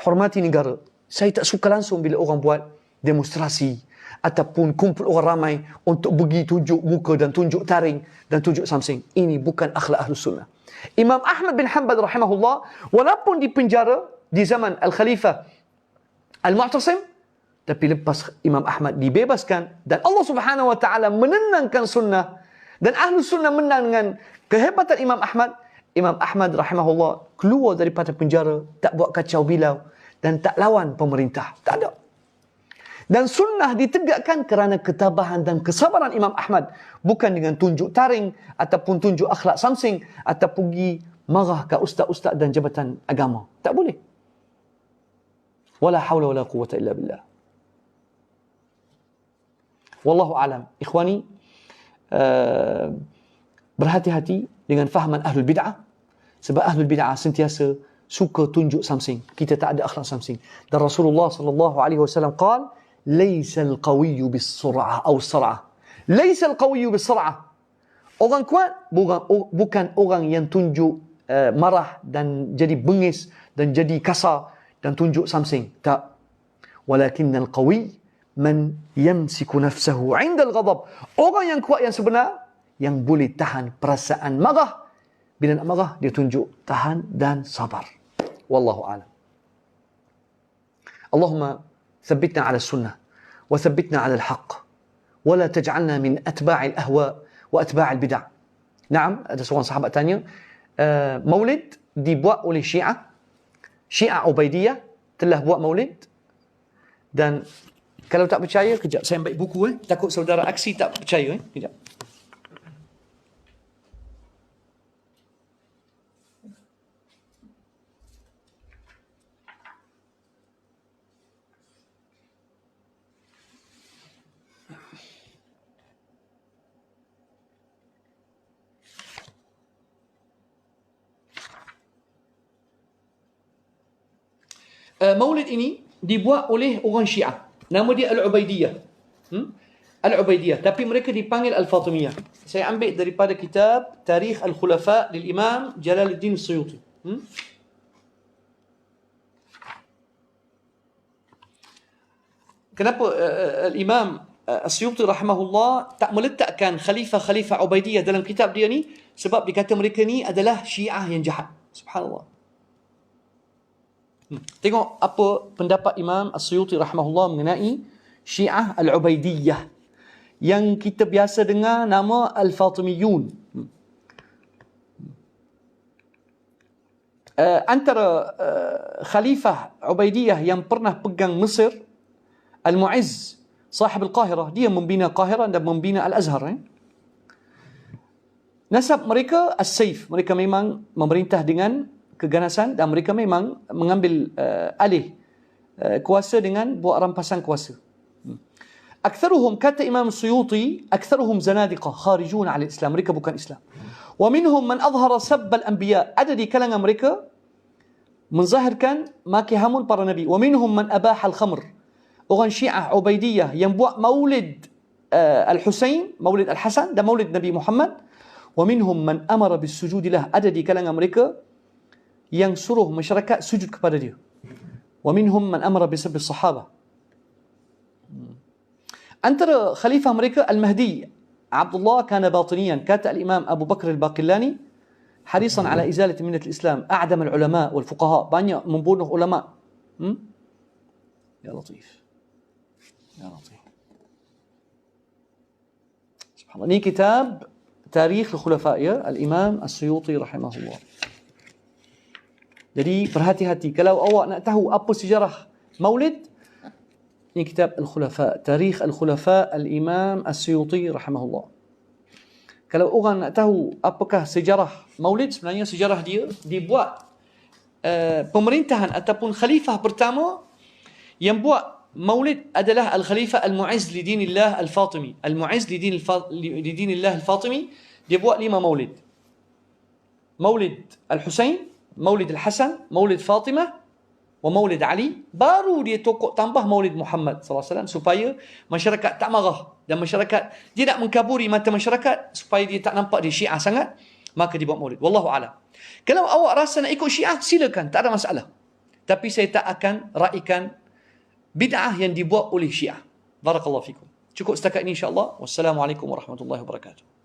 Hormati negara. Saya tak suka langsung bila orang buat demonstrasi ataupun kumpul orang ramai untuk pergi tunjuk muka dan tunjuk taring dan tunjuk something. Ini bukan akhlak Ahlus Sunnah. Imam Ahmad bin Hanbal rahimahullah, walaupun di penjara di zaman Al-Khalifah Al-Mu'tasim, tapi lepas Imam Ahmad dibebaskan dan Allah Subhanahu wa taala menenangkan sunnah dan Ahlus Sunnah menang dengan kehebatan Imam Ahmad. Imam Ahmad rahimahullah keluar daripada penjara, tak buat kacau bilau dan tak lawan pemerintah. Tak ada. Dan sunnah ditegakkan kerana ketabahan dan kesabaran Imam Ahmad. Bukan dengan tunjuk taring ataupun tunjuk akhlak samsing ataupun pergi marah ke ustaz-ustaz dan jabatan agama. Tak boleh. Wala hawla wala quwwata illa billah. Wallahu alam. Ikhwani, berhati-hati dengan fahaman ahlul bid'ah. Sebab ahlul bid'ah sentiasa suka tunjuk samsing. Kita tak ada akhlak samsing. Dan Rasulullah sallallahu alaihi wasallam qala, laisal qawiyyu bis-sur'ah atau sar'ah. Laisal qawiyyu bis-sur'ah. Orang kuat bukan orang yang tunjuk marah dan jadi bengis dan jadi kasar dan tunjuk something. Tak. Walakinnal qawi man yamsiku nafsahu 'inda al-ghadab. Orang yang kuat yang sebenar yang boleh tahan perasaan marah. Bila nak marah dia tunjuk tahan dan sabar. Wallahu a'lam. Allahumma thabbitna 'ala sunnah wa thabbitna 'ala al-haqq wa la taj'alna min atba'i al-ahwa wa atba'i al-bid'ah. Naam, ada seorang sahabat tanya, maulid dibuat oleh Syiah Ubaidiyah telah buat maulid, dan kalau tak percaya, kejap saya ambil buku takut saudara aksi tak percaya kejap. Maulid ini dibuat oleh orang Syiah. Nama dia Al-Ubaidiyah. Al-Ubaidiyah. Tapi mereka dipanggil Al-Fatimiyah. Saya ambil daripada kitab Tarikh Al-Khulafa lil Imam Jalaluddin Suyuti. Kenapa Al-Imam Suyuti rahimahullah tak meletakkan Khalifah Ubaidiyah dalam kitab dia ni? Sebab dikata mereka ni adalah Syiah yang jahat. Subhanallah. Tengok apa pendapat Imam As-Suyuti rahimahullah mengenai Syiah Al-Ubaidiyah yang kita biasa dengar nama Al-Fatimiyun. Antara Khalifah Ubaidiyah yang pernah pegang Mesir, Al-Mu'izz sahib Al-Qahirah, dia membina Qahirah dan membina Al-Azhar. Nasab mereka As-Saif, mereka memang memerintah dengan keganasan dan mereka memang mengambil alih kuasa dengan buat rampasan kuasa. Aktsaruhum, kata Imam Suyuti, aktsaruhum zanadiqah kharijun 'ala al-Islam, mereka bukan Islam. Wa minhum man adhhara sabb al-anbiya, ada di kalangan mereka menzahirkan maki hamun para nabi. Wa minhum man abaha al-khamr, orang Syiah Ubaidiyah yang buat maulid Al-Husain, maulid Al-Hasan dan maulid Nabi Muhammad. Wa minhum man amara bis-sujudi lah, ada di kalangan mereka yang suruh masyarakat sujud kepada dia. Wa minhum man amara bisabbi sahabah. Antara khalifah mereka Al-Mahdi Abdullah kana batiniyan, kata al-Imam Abu Bakr al-Baqillani, harisan ala izalati minat al-Islam, a'dam al-ulama wal fuqaha, banyak membunuh ulama. Ya Latif. Ya Latif. Subhanallah. Ini kitab Tarikh al-Khulafa ya, Al-Imam As-Suyuti rahimahullah. Jadi berhati-hati kalau awak nak tahu apa sejarah maulid, ini kitab Al-Khulafa, Tarikh Al-Khulafa Al-Imam As-Suyuti rahimahullah. Kalau orang nak tahu apakah sejarah maulid, sebenarnya sejarah dia dibuat pemerintahan ataupun khalifah pertama yang buat maulid adalah Al-Khalifah Al-Mu'izz li dinillah Al-Fatimi. Al-Mu'izz li dinillah Al-Fatimi, dia buat 5 maulid. Maulid Al-Husain, Maulid Al-Hasan, Maulid Fatimah, wa Maulid Ali. Baru dia tokok tambah Maulid Muhammad SAW supaya masyarakat tak marah dan masyarakat dia nak mengkaburi mata masyarakat supaya dia tak nampak dia Syiah sangat, maka dia buat maulid. Wallahu a'lam. Kalau awak rasa nak ikut Syiah, silakan, tak ada masalah. Tapi saya tak akan raikan bid'ah yang dibuat oleh Syiah. Barakallahu fikum. Cukup setakat ini insya-Allah. Wassalamualaikum warahmatullahi wabarakatuh.